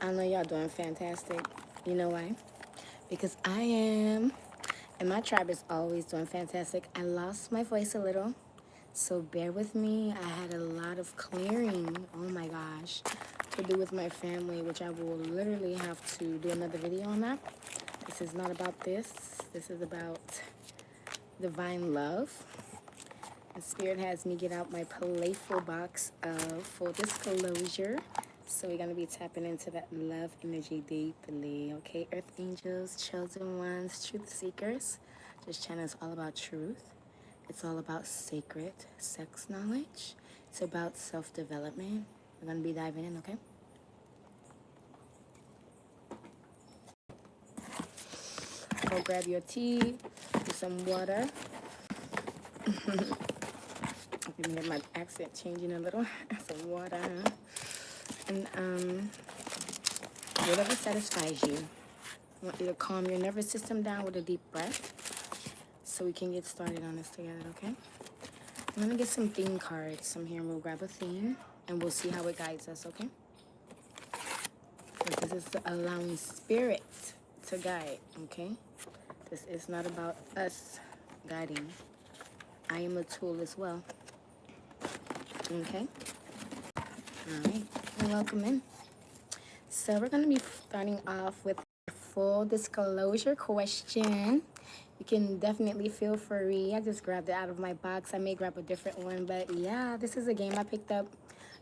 I know y'all doing fantastic. You know why? Because I am, and my tribe is always doing fantastic. I lost my voice a little, so bear with me. I had a lot of clearing, oh my gosh, to do with my family, which I will literally have to do another video on that. This is not about this. This is about divine love. The spirit has me get out my playful box of full disclosure. So we're going to be tapping into that love energy deeply, okay? Earth angels, chosen ones, truth seekers. This channel is all about truth. It's all about sacred sex knowledge. It's about self-development. We're going to be diving in, okay? Go grab your tea, do some water. I can get my accent changing a little. Some water. And whatever satisfies you. I want you to calm your nervous system down with a deep breath so we can get started on this together, okay? I'm gonna get some theme cards from here and we'll grab a theme and we'll see how it guides us, okay? This is allowing spirit to guide, okay? This is not about us guiding. I am a tool as well, okay? All right, welcome in. So we're gonna be starting off with a full disclosure question. You can definitely feel free. I just grabbed it out of my box. I may grab a different one, but yeah, this is a game I picked up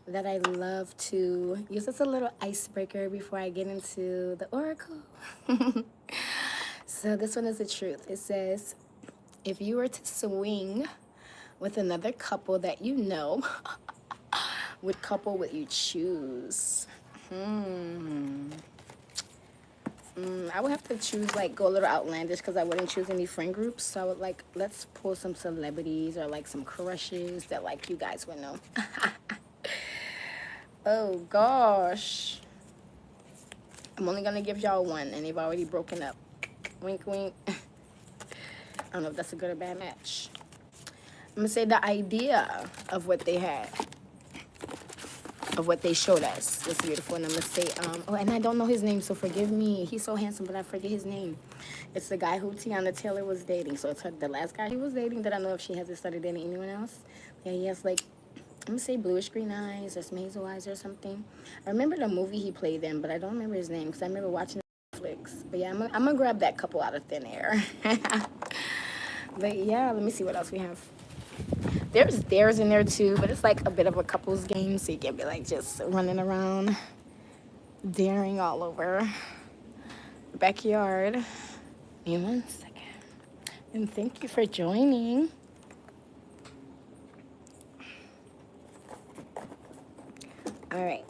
that I love to use as a little icebreaker before I get into the oracle. So this one is the truth. It says, if you were to swing with another couple that you know, what couple would you choose? I would have to choose, like, go a little outlandish because I wouldn't choose any friend groups. So I would, like, let's pull some celebrities or, like, some crushes that, like, you guys would know. Oh, gosh. I'm only going to give y'all one, and they've already broken up. Wink, wink. I don't know if that's a good or bad match. I'm going to say the idea of what they had, of what they showed us was beautiful. And I'm gonna say, oh, and I don't know his name, so forgive me. He's so handsome, but I forget his name. It's the guy who Tiana Taylor was dating. So it's the last guy he was dating that I know if she hasn't started dating anyone else. Yeah, he has, like, I'm gonna say bluish green eyes or some hazel eyes or something. I remember the movie he played in, but I don't remember his name because I remember watching Netflix. But yeah, I'm gonna grab that couple out of thin air. But yeah, let me see what else we have. There's dares in there too, but it's like a bit of a couples game, so you can be like just running around, daring all over the backyard. Give me 1 second. And thank you for joining. All right.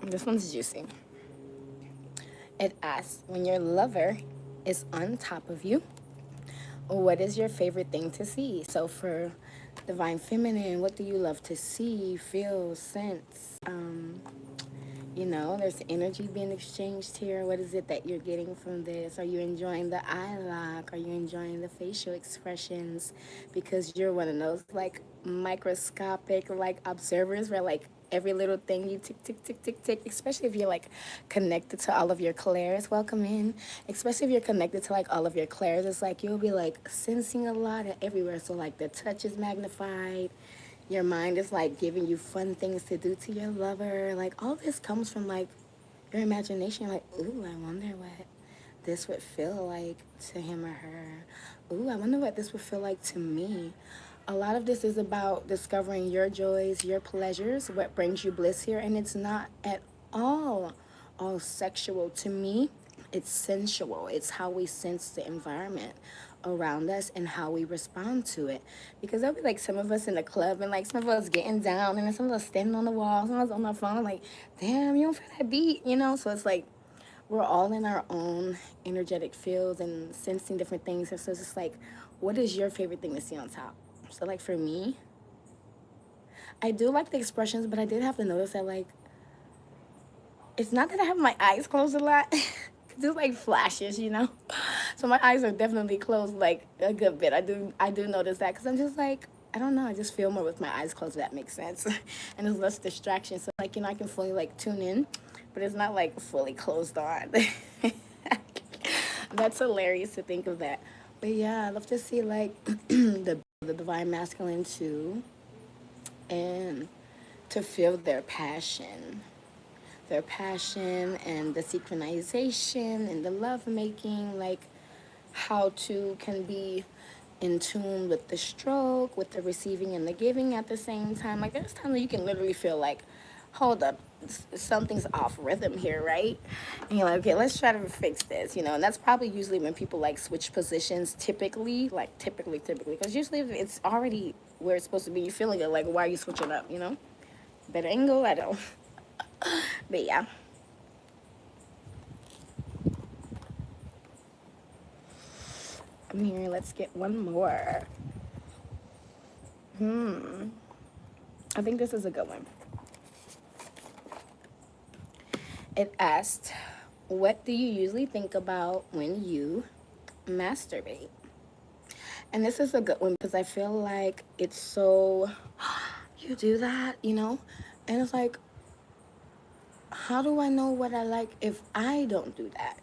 This one's juicy. It asks, when your lover is on top of you, what is your favorite thing to see? So for divine feminine, what do you love to see, feel, sense? You know, there's energy being exchanged here. What is it that you're getting from this? Are you enjoying the eye lock? Are you enjoying the facial expressions? Because you're one of those, like, microscopic, like, observers where, like, every little thing you tick, tick, tick, tick, tick, especially if you're, like, connected to all of your clairs. Welcome in. Especially if you're connected to, like, all of your clairs. It's like you'll be, like, sensing a lot and everywhere. So, like, the touch is magnified. Your mind is, like, giving you fun things to do to your lover. Like, all this comes from, like, your imagination. You're like, ooh, I wonder what this would feel like to him or her. Ooh, I wonder what this would feel like to me. A lot of this is about discovering your joys, your pleasures, what brings you bliss here. And it's not at all sexual. To me, it's sensual. It's how we sense the environment around us and how we respond to it. Because there'll be, like, some of us in the club and, like, some of us getting down and then some of us standing on the wall, some of us on our phone, like, damn, you don't feel that beat, you know? So it's like we're all in our own energetic fields and sensing different things. And so it's just like, what is your favorite thing to see on top? So, like, for me, I do like the expressions, but I did have to notice that, like, it's not that I have my eyes closed a lot. just like flashes, you know. So my eyes are definitely closed like a good bit. I do notice that because I'm just like, I don't know, I just feel more with my eyes closed, if that makes sense. And there's less distraction, so like, you know, I can fully like tune in, but it's not like fully closed on. That's hilarious to think of that. But yeah, I love to see like the divine masculine too, and to feel their passion and the synchronization and the love making, like how two can be in tune with the stroke, with the receiving and the giving at the same time. Like there's times where you can literally feel like, hold up, something's off rhythm here, right? And you're like, okay, let's try to fix this, you know. And that's probably usually when people like switch positions, typically, because usually if it's already where it's supposed to be, you're feeling it. Like, why are you switching up, you know? Better angle, I don't. But yeah. I'm here. Let's get one more. I think this is a good one. It asked, what do you usually think about when you masturbate? And this is a good one because I feel like it's so, you do that, you know? And it's like, how do I know what I like if I don't do that?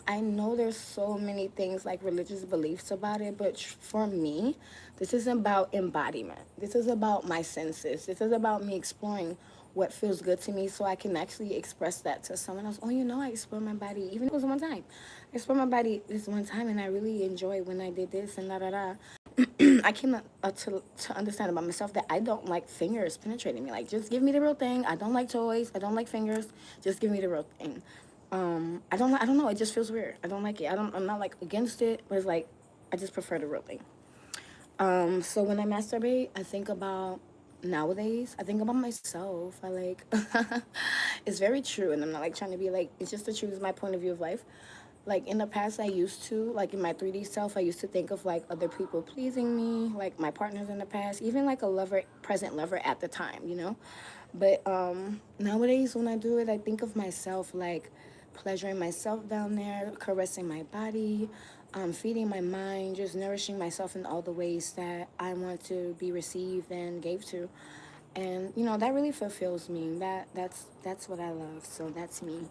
I know there's so many things like religious beliefs about it, but for me, this is about embodiment. This is about my senses. This is about me exploring what feels good to me so I can actually express that to someone else. Oh, you know, I explored my body, even if it was one time. I explored my body this one time and I really enjoyed when I did this and da da da. I came to understand about myself that I don't like fingers penetrating me. Like, just give me the real thing. I don't like toys. I don't like fingers. Just give me the real thing. I don't know. It just feels weird. I don't like it. I'm not like against it, but it's like, I just prefer the real thing. So when I masturbate, I think about nowadays, I think about myself. I like, it's very true. And I'm not like trying to be like, it's just the truth, is my point of view of life. Like in the past, I used to, like in my 3D self, I used to think of like other people pleasing me, like my partners in the past, even like a lover, present lover at the time, you know? But nowadays, when I do it, I think of myself like pleasuring myself down there, caressing my body, feeding my mind, just nourishing myself in all the ways that I want to be received and gave to. And you know that really fulfills me. That's what I love. So that's me.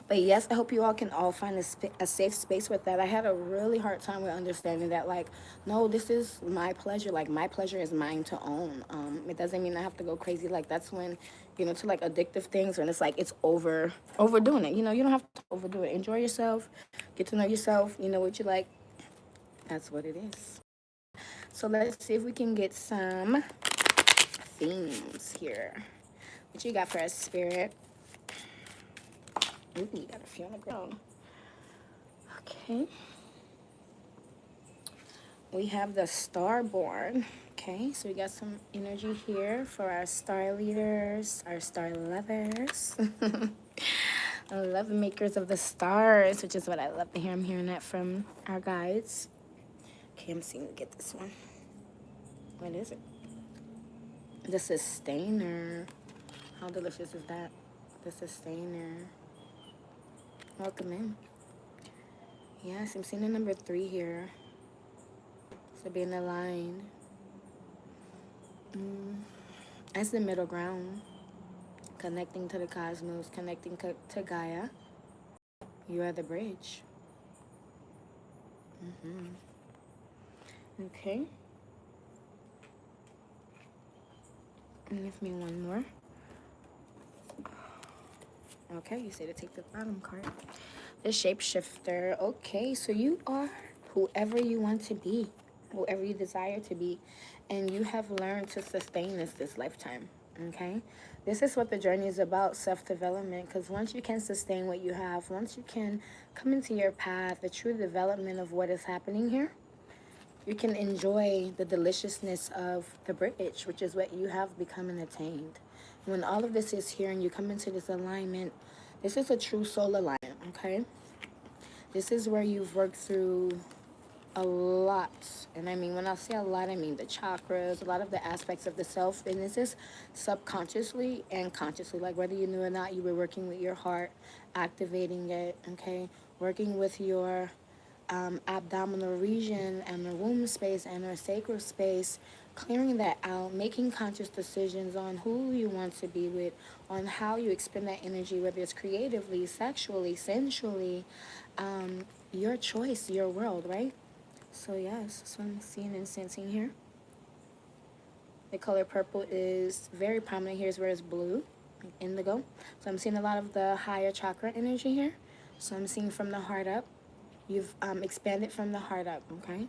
But yes, I hope you all can all find a safe space with that. I had a really hard time with understanding that, like, no, this is my pleasure. Like my pleasure is mine to own. It doesn't mean I have to go crazy. Like that's when, you know, to like addictive things when it's like it's overdoing it. You know, you don't have to overdo it. Enjoy yourself, get to know yourself. You know what you like. That's what it is. So let's see if we can get some themes here. What you got for us, Spirit? Ooh, you got a few on the ground. Okay. We have the Starborn. Okay, so we got some energy here for our star leaders, our star lovers. Love makers of the stars, which is what I love to hear. I'm hearing that from our guides. Okay, I'm seeing to get this one. What is it? The Sustainer. How delicious is that? The Sustainer. Welcome in. Yes, I'm seeing the number 3 here. So being aligned. As the middle ground. Connecting to the cosmos, connecting to Gaia. You are the bridge. Okay. And give me one more. Okay, you say to take the bottom card. The Shapeshifter. Okay, so you are whoever you want to be, whoever you desire to be, and you have learned to sustain this lifetime. Okay, this is what the journey is about, self-development, because once you can sustain what you have, once you can come into your path, the true development of what is happening here, you can enjoy the deliciousness of the bridge, which is what you have become and attained. When all of this is here and you come into this alignment, this is a true soul alignment, okay? This is where you've worked through a lot. And I mean, when I say a lot, I mean the chakras, a lot of the aspects of the self. And this is subconsciously and consciously, like whether you knew or not, you were working with your heart activating it, okay? Working with your abdominal region and the womb space and our sacral space, clearing that out, making conscious decisions on who you want to be with, on how you expend that energy, whether it's creatively, sexually, sensually, your choice, your world, right? So yes, so I'm seeing and sensing here. The color purple is very prominent. Here's where it's blue, like indigo. So I'm seeing a lot of the higher chakra energy here. So I'm seeing from the heart up. You've expanded from the heart up, okay?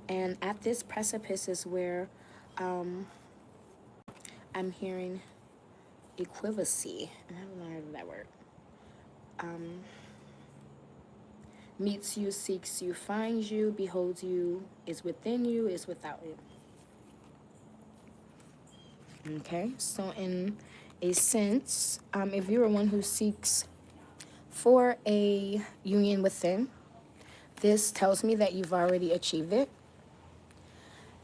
And at this precipice is where I'm hearing equivacy. I haven't heard of that word. Meets you, seeks you, finds you, beholds you, is within you, is without you. Okay, so in a sense, if you're one who seeks for a union within, this tells me that you've already achieved it.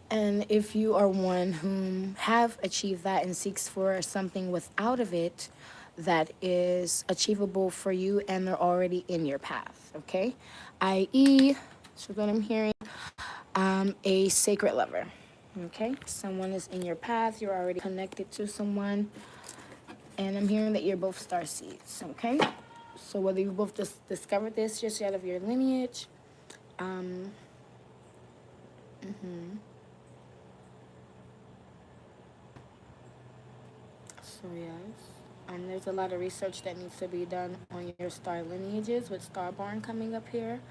And if you are one who have achieved that and seeks for something without of it, that is achievable for you and they're already in your path, okay? I.e., so what I'm hearing, a sacred lover, okay? Someone is in your path, you're already connected to someone, and I'm hearing that you're both star seeds, okay? So whether you both just discovered this just out of your lineage, so yes, there's a lot of research that needs to be done on your star lineages with Starborn coming up here.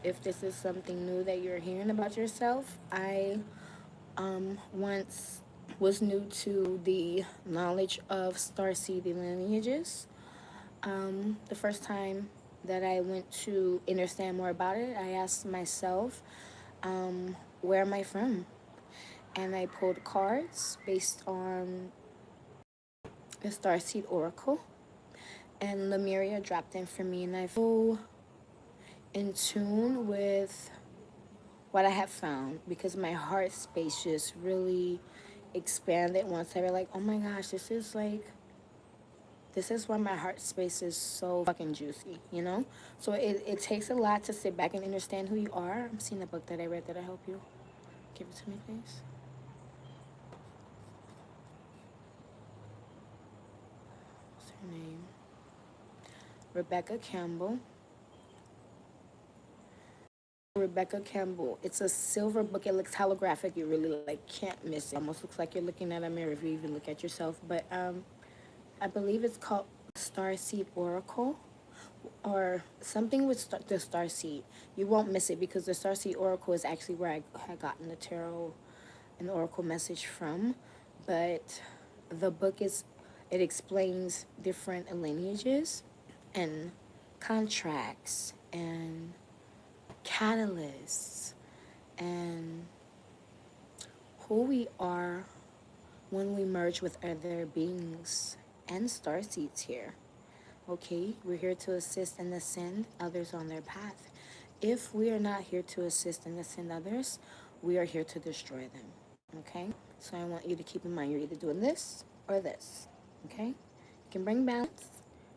If this is something new that you're hearing about yourself, I once was new to the knowledge of starseed lineages. The first time that I went to understand more about it, I asked myself, where am I from? And I pulled cards based on the Starseed Oracle, and Lemuria dropped in for me, and I feel in tune with what I have found because my heart space just really expanded once I realized, oh my gosh, this is why my heart space is so fucking juicy, you know? So it takes a lot to sit back and understand who you are. I'm seeing a book that I read that'll help you. Give it to me, please. What's her name? Rebecca Campbell. Rebecca Campbell. It's a silver book. It looks holographic. You really can't miss it. Almost looks like you're looking at a mirror if you even look at yourself. But I believe it's called Starseed Oracle or something with the Starseed. You won't miss it because the Starseed Oracle is actually where I had gotten the tarot and oracle message from. But the book it explains different lineages and contracts and catalysts and who we are when we merge with other beings and starseeds here. Okay, we're here to assist and ascend others on their path. If we are not here to assist and ascend others, we are here to destroy them. Okay, so I want you to keep in mind you're either doing this or this. Okay, you can bring balance,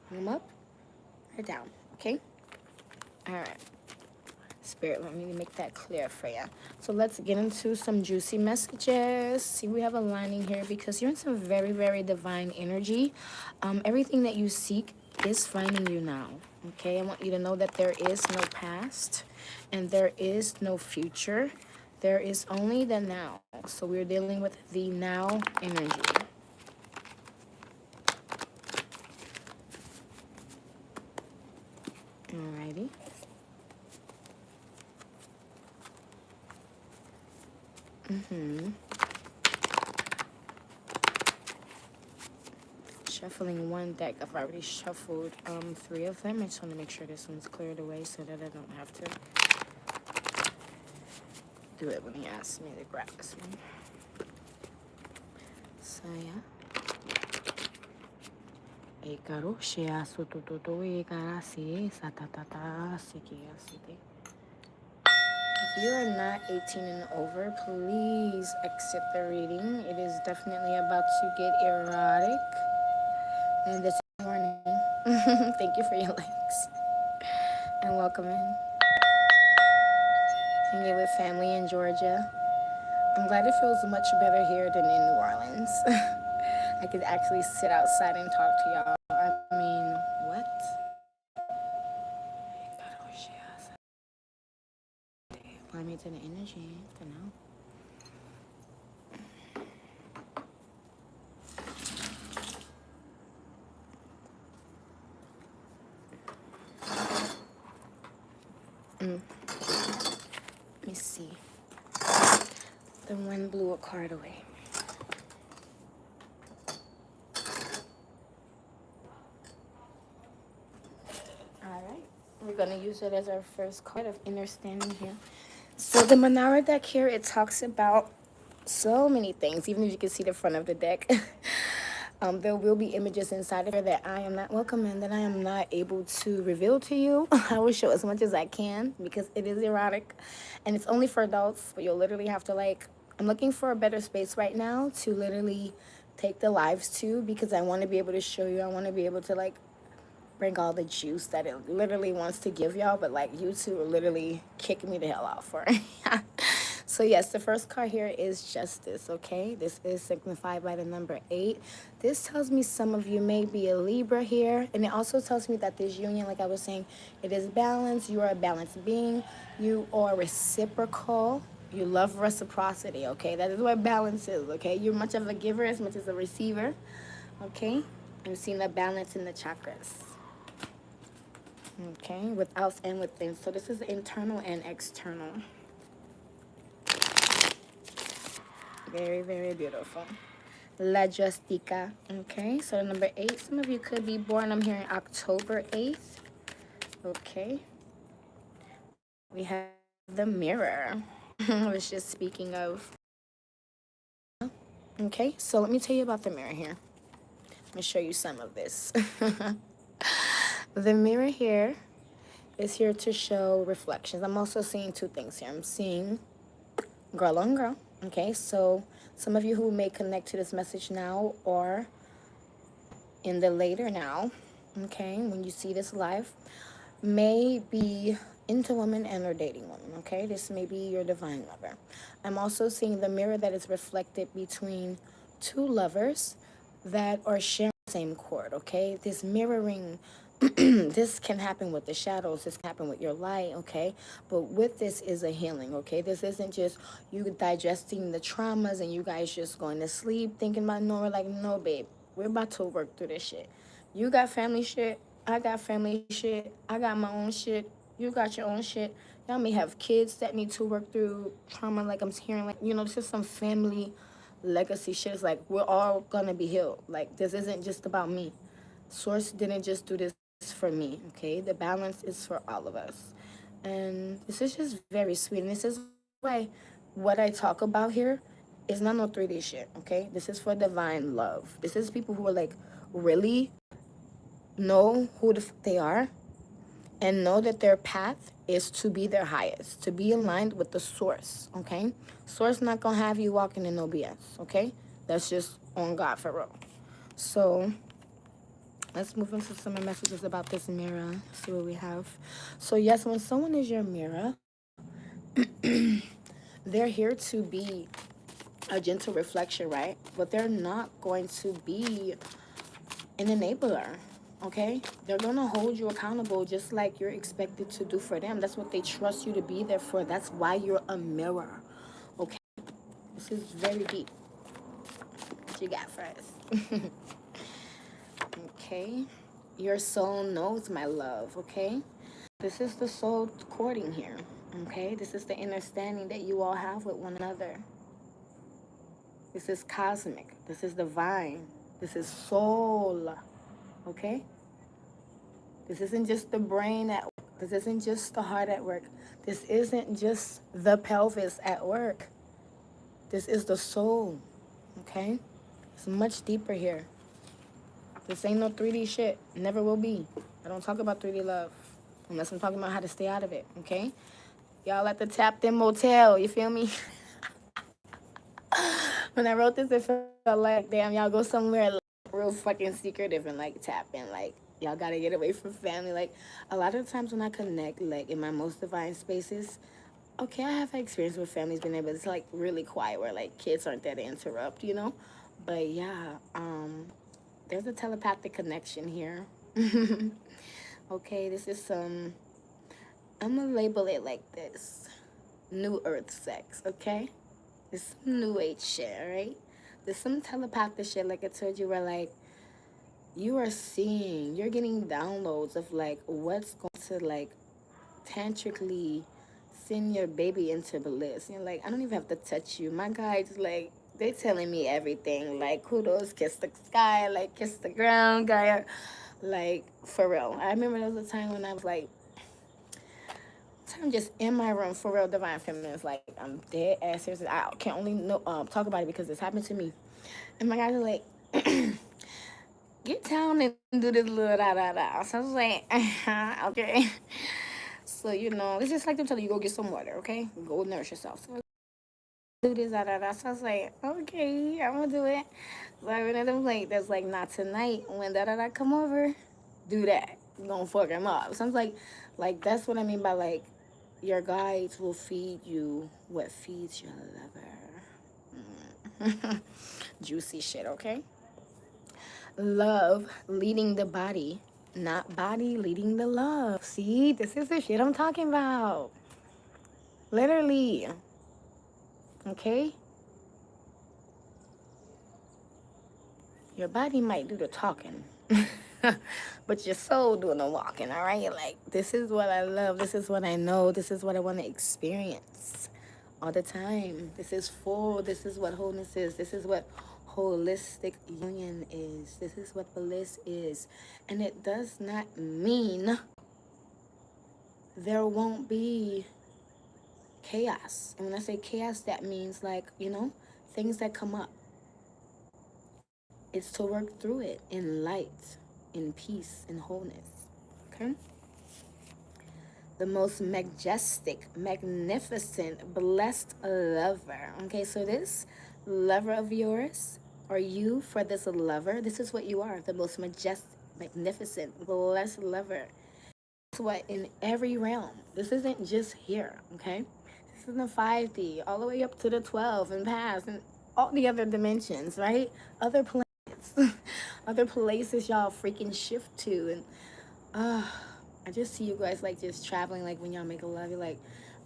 bring them up or down. Okay, all right. Spirit, let me make that clear for you. So let's get into some juicy messages. See, we have a lining here because you're in some very, very divine energy. Everything that you seek is finding you now. Okay, I want you to know that there is no past and there is no future. There is only the now. So we're dealing with the now energy. Alrighty. Shuffling one deck. I've already shuffled 3 of them. I just want to make sure this one's cleared away so that I don't have to do it when he asks me to grab this one. So yeah. If you are not 18 and over, please exit the reading. It is definitely about to get erotic. And this is warning. Thank you for your likes. And welcome in. Hanging with family in Georgia. I'm glad it feels much better here than in New Orleans. I could actually sit outside and talk to y'all. I mean, what? Apply me to the energy. I don't know. Let me see. The wind blew a card away. All right. We're going to use it as our first card of understanding here. So the Manara deck here, it talks about so many things, even if you can see the front of the deck. There will be images inside of here that I am not welcome in, that I am not able to reveal to you. I will show as much as I can because it is erotic and it's only for adults, but you'll literally have to I'm looking for a better space right now to literally take the lives to, because I want to be able to show you, I want to be able to bring all the juice that it literally wants to give y'all, but you two are literally kicking me the hell out for it. So yes, the first card here is justice, okay? This is signified by the number 8. This tells me some of you may be a Libra here, and it also tells me that this union, like I was saying, it is balanced. You are a balanced being. You are reciprocal. You love reciprocity, okay? That is what balance is, okay? You're much of a giver as much as a receiver, okay? I'm seeing the balance in the chakras. Okay, without and within. So this is internal and external. Very, very beautiful. La Justica. Okay, so number 8. Some of you could be born, I'm hearing October 8th. Okay. We have the mirror. I was just speaking of. Okay, so let me tell you about the mirror here. Let me show you some of this. The mirror here is here to show reflections. I'm also seeing 2 things here. I'm seeing girl on girl. Okay, so some of you who may connect to this message now or in the later now, okay, when you see this live, may be into women and or dating women, okay? This may be your divine lover. I'm also seeing the mirror that is reflected between 2 lovers that are sharing the same chord, okay? This mirroring, this can happen with the shadows, this can happen with your light, okay? But with this is a healing, okay? This isn't just you digesting the traumas and you guys just going to sleep thinking about no, no, babe, we're about to work through this shit. You got family shit, I got family shit, I got my own shit, you got your own shit. Y'all may have kids that need to work through trauma, I'm hearing, this is some family legacy shit. It's we're all gonna be healed. This isn't just about me. Source didn't just do this for me, okay? The balance is for all of us. And this is just very sweet. And this is why what I talk about here is not no 3D shit, okay? This is for divine love. This is people who are really know who they are and know that their path is to be their highest, to be aligned with the source, okay? Source not gonna have you walking in no BS, okay? That's just on God for real. So let's move into some messages about this mirror. See what we have. So yes, when someone is your mirror, they're here to be a gentle reflection, right? But they're not going to be an enabler, okay? They're gonna hold you accountable just like you're expected to do for them. That's what they trust you to be there for. That's why you're a mirror, okay? This is very deep. What you got for us? Okay. Your soul knows, my love, okay? This is the soul courting here, okay? This is the understanding that you all have with one another. This is cosmic. This is divine. This is soul, okay? This isn't just the brain at work. This isn't just the heart at work. This isn't just the pelvis at work. This is the soul, okay? It's much deeper here. This ain't no 3D shit. Never will be. I don't talk about 3D love unless I'm talking about how to stay out of it, okay? Y'all at the Tapped In Motel, you feel me? When I wrote this, it felt damn, y'all go somewhere real fucking secretive and tap in, Y'all gotta get away from family. Like, a lot of times when I connect, like, in my most divine spaces, okay, I have experience with families being able to, it's, like, really quiet where, like, kids aren't there to interrupt, you know? But, yeah, there's a telepathic connection here. Okay, this is some, I'm gonna label it like this. New Earth sex, okay? It's some new age shit, right? There's some telepathic shit, like I told you, where, like, you are seeing, you're getting downloads of, like, what's going to, like, tantrically send your baby into bliss. You're like, I don't even have to touch you. My guys, like, they telling me everything. Like, kudos, kiss the sky, like, kiss the ground, guy. Like, for real. I remember there was a time when I was, like, I'm just in my room, for real, divine feminine. Like, I'm dead ass serious. I can only know, talk about it because it's happened to me. And my guys are like, get down and do this little da da da. So I was like, okay. So, you know, it's just like them telling you, go get some water, okay? Go nourish yourself. So, do this, da da da. So I was like, okay, I'm gonna do it. So I went at them like, that's like, not tonight. When da da da come over, do that. You're gonna fuck him up. So I was like, that's what I mean by, like, your guides will feed you what feeds your lover. Juicy shit, okay? Love leading the body, not body leading the love. See, this is the shit I'm talking about. Literally. Okay? Your body might do the talking. But your soul doing the walking, all right? Like, this is what I love. This is what I know. This is what I want to experience all the time. This is full. This is what wholeness is. This is what holistic union is. This is what bliss is. And it does not mean there won't be chaos. And when I say chaos, that means, like, you know, things that come up. It's to work through it in light, in peace, in wholeness. Okay? The most majestic, magnificent, blessed lover. Okay, so this lover of yours, or you for this lover, this is what you are. The most majestic, magnificent, blessed lover. That's what in every realm. This isn't just here, okay? This is the 5D, all the way up to the 12 and past, and all the other dimensions, right? Other planets. Other places y'all freaking shift to. And I just see you guys, like, just traveling, like, when y'all make a love, you're like,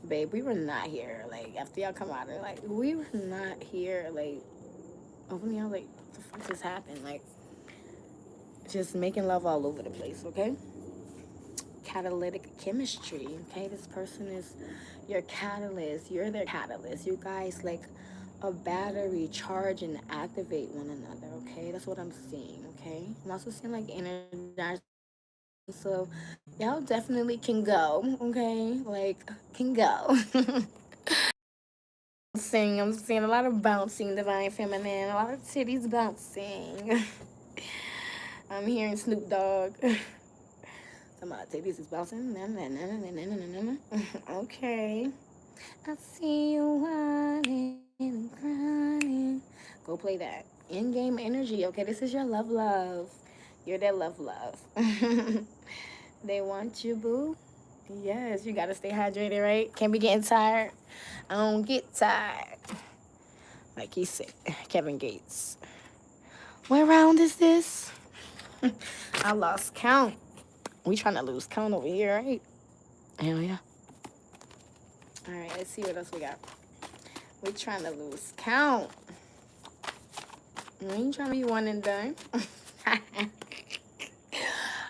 babe, we were not here. Like, after y'all come out, they're like, we were not here. Like, open y'all, like, what the fuck just happened? Like, just making love all over the place, okay? Catalytic chemistry, okay? This person is your catalyst. You're their catalyst. You guys, like, a battery, charge and activate one another, okay? That's what I'm seeing, okay? I'm also seeing, like, energized. So y'all definitely can go, okay? Like, can go. I'm seeing a lot of bouncing, divine feminine, a lot of titties bouncing. I'm hearing Snoop Dogg. Some titties is bouncing. Okay. I see you whining and crying. Go play that. In-game energy. Okay, this is your love. You're their love. They want you, boo. Yes, you gotta stay hydrated, right? Can't be getting tired. I don't get tired. Like he said, Kevin Gates. What round is this? I lost count. We trying to lose count over here, right? Hell yeah. All right, let's see what else we got. We trying to lose count. We ain't trying to be one and done.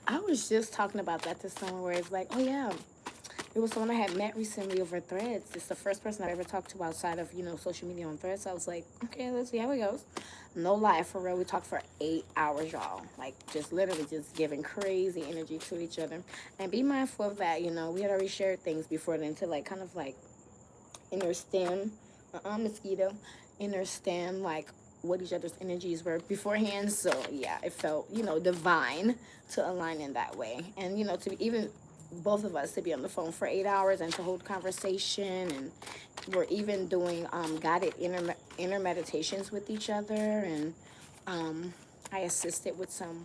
I was just talking about that to someone where it's like, oh yeah, it was someone I had met recently over Threads. It's the first person I've ever talked to outside of, you know, social media on Threads. So I was like, okay, let's see how it goes. No lie, for real, we talked for 8 hours, y'all. Like, just literally just giving crazy energy to each other. And be mindful of that, you know. We had already shared things before then to, like, kind of, like, understand, mosquito, understand, like, what each other's energies were beforehand. So yeah, it felt, you know, divine to align in that way. And, you know, to be, even both of us to be on the phone for 8 hours and to hold conversation, and we're even doing guided inner meditations with each other. And I assisted with some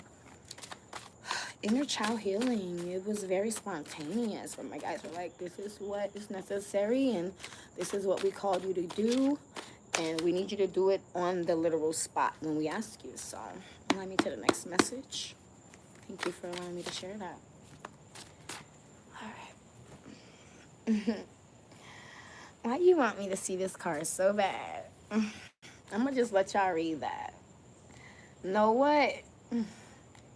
inner child healing. It was very spontaneous, but my guys were like, this is what is necessary, and this is what we called you to do, and we need you to do it on the literal spot when we ask you. So allow me to the next message. Thank you for allowing me to share that. All right. Why you want me to see this card so bad? I'm gonna just let y'all read that. Know what?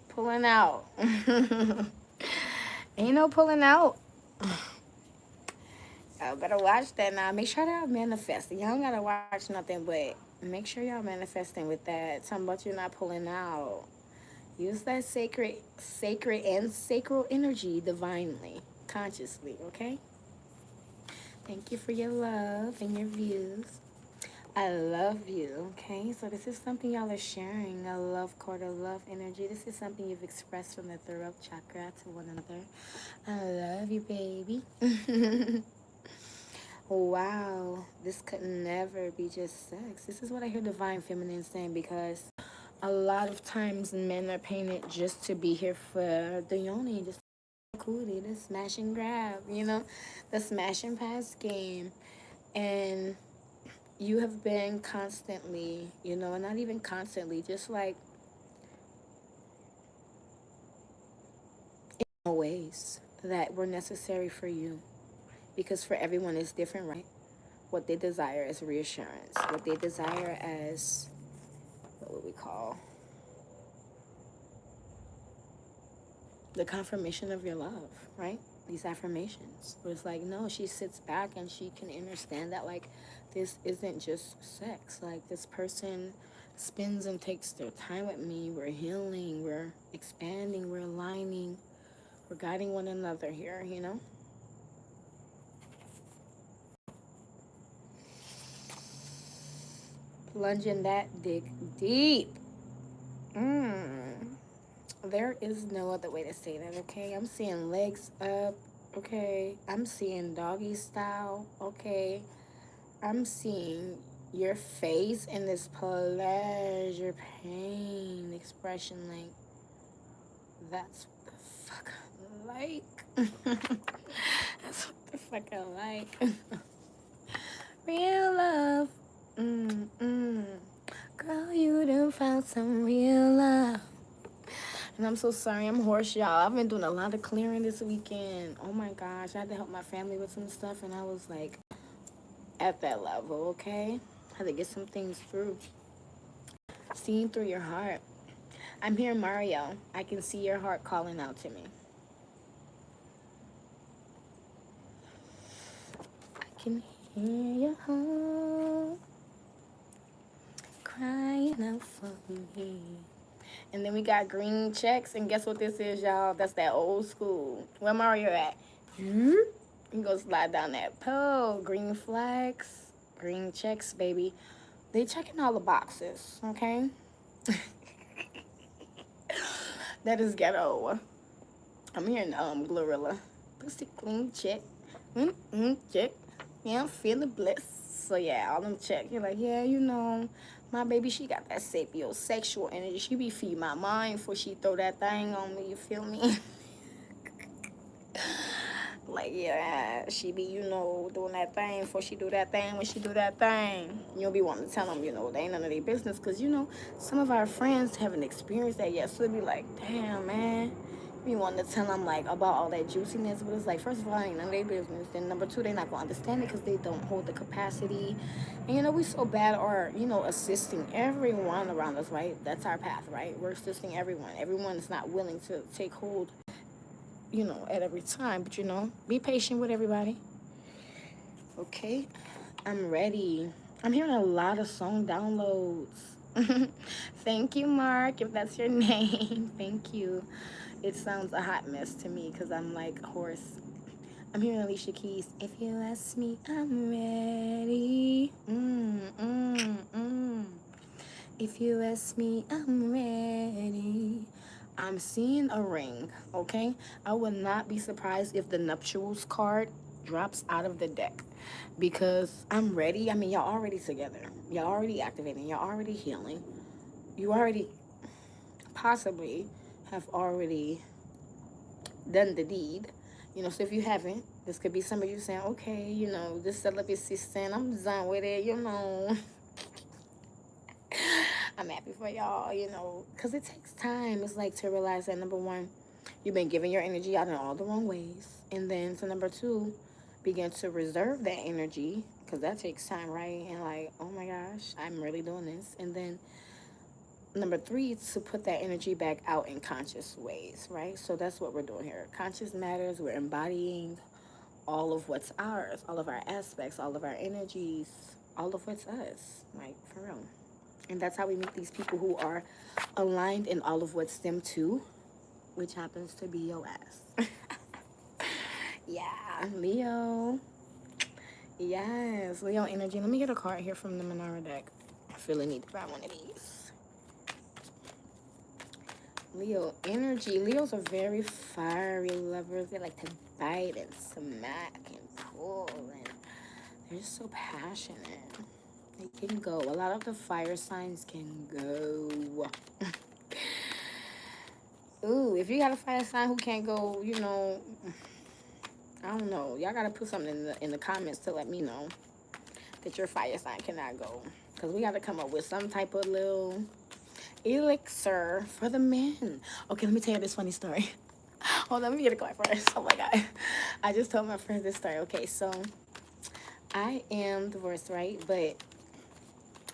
Pulling out. Ain't no pulling out. Y'all better watch that now. Make sure y'all manifesting. Y'all don't gotta watch nothing, but make sure y'all manifesting with that. Talking about you're not pulling out. Use that sacred and sacral energy divinely, consciously, okay? Thank you for your love and your views. I love you, okay? So this is something y'all are sharing, a love cord, a love energy. This is something you've expressed from the throat chakra to one another. I love you, baby. Wow, this could never be just sex. This is what I hear Divine Feminine saying, because a lot of times men are painted just to be here for the yoni, just cootie, the smash and grab, you know, the smash and pass game. And you have been constantly, you know, not even constantly, just like in ways that were necessary for you. Because for everyone it's different, right? What they desire as reassurance, what they desire as, what would we call, the confirmation of your love, right? These affirmations. But it's like, no, she sits back and she can understand that, like, this isn't just sex. Like, this person spends and takes their time with me. We're healing, we're expanding, we're aligning, we're guiding one another here, you know? Plunging that dig deep. There is no other way to say that, okay? I'm seeing legs up, okay? I'm seeing doggy style, okay? I'm seeing your face in this pleasure pain expression, like, that's what the fuck I like. That's what the fuck I like. Real love. Girl, you done found some real love. And I'm so sorry, I'm hoarse, y'all. I've been doing a lot of clearing this weekend. Oh my gosh, I had to help my family with some stuff, and I was like at that level, okay? Had to get some things through. Seeing through your heart. I'm here, Mario. I can see your heart calling out to me. I can hear your heart crying out for me. And then we got green checks, and guess what this is, y'all? That's that old school. Where Mario at? You go slide down that pole. Green flags, green checks, baby. They checking all the boxes, okay? That is ghetto. I'm hearing Glorilla. Pussy clean check. Check. Yeah, I'm feeling blessed. So yeah, all them check. You're like, yeah, you know, my baby, she got that sapiosexual energy. She be feeding my mind before she throw that thing on me, you feel me? Like, yeah, she be, you know, doing that thing before she do that thing when she do that thing. You'll be wanting to tell them, you know, they ain't none of their business. Because, you know, some of our friends haven't experienced that yet. So they be like, damn, man. You be wanting to tell them, like, about all that juiciness. But it's like, first of all, ain't none of their business. Then number two, they not going to understand it because they don't hold the capacity. And, you know, we so bad are, you know, assisting everyone around us, right? That's our path, right? We're assisting everyone. Everyone is not willing to take hold, you know, at every time. But, you know, be patient with everybody. Okay, I'm ready. I'm hearing a lot of song downloads. Thank you, Mark, if that's your name. Thank you. It sounds a hot mess to me because I'm like hoarse. I'm hearing Alicia Keys. If you ask me, I'm ready. If you ask me, I'm ready. I'm seeing a ring, okay? I would not be surprised if the nuptials card drops out of the deck because I'm ready. I mean, y'all already together. Y'all already activating. Y'all already healing. You already possibly have already done the deed. You know, so if you haven't, this could be some of you saying, okay, you know, this celibacy sin, I'm done with it, you know. I'm happy for y'all, you know, because it takes time. It's like to realize that, number one, you've been giving your energy out in all the wrong ways. And then to number two, begin to reserve that energy, because that takes time, right? And like, oh my gosh, I'm really doing this. And then number three, to put that energy back out in conscious ways, right? So that's what we're doing here. Conscious matters. We're embodying all of what's ours, all of our aspects, all of our energies, all of what's us, like, for real. And that's how we meet these people who are aligned in all of what's them too, which happens to be your ass. Yeah, Leo. Yes, Leo energy. Let me get a card here from the Menara deck. I feel I need to buy one of these. Leo energy. Leos are very fiery lovers. They like to bite and smack and pull, and they're just so passionate. They can go. A lot of the fire signs can go. Ooh, if you got a fire sign who can't go, you know, I don't know. Y'all gotta put something in the comments to let me know that your fire sign cannot go. Because we gotta come up with some type of little elixir for the men. Okay, let me tell you this funny story. Hold on, let me get a card first. Oh my God. I just told my friend this story. Okay, so I am divorced, right? But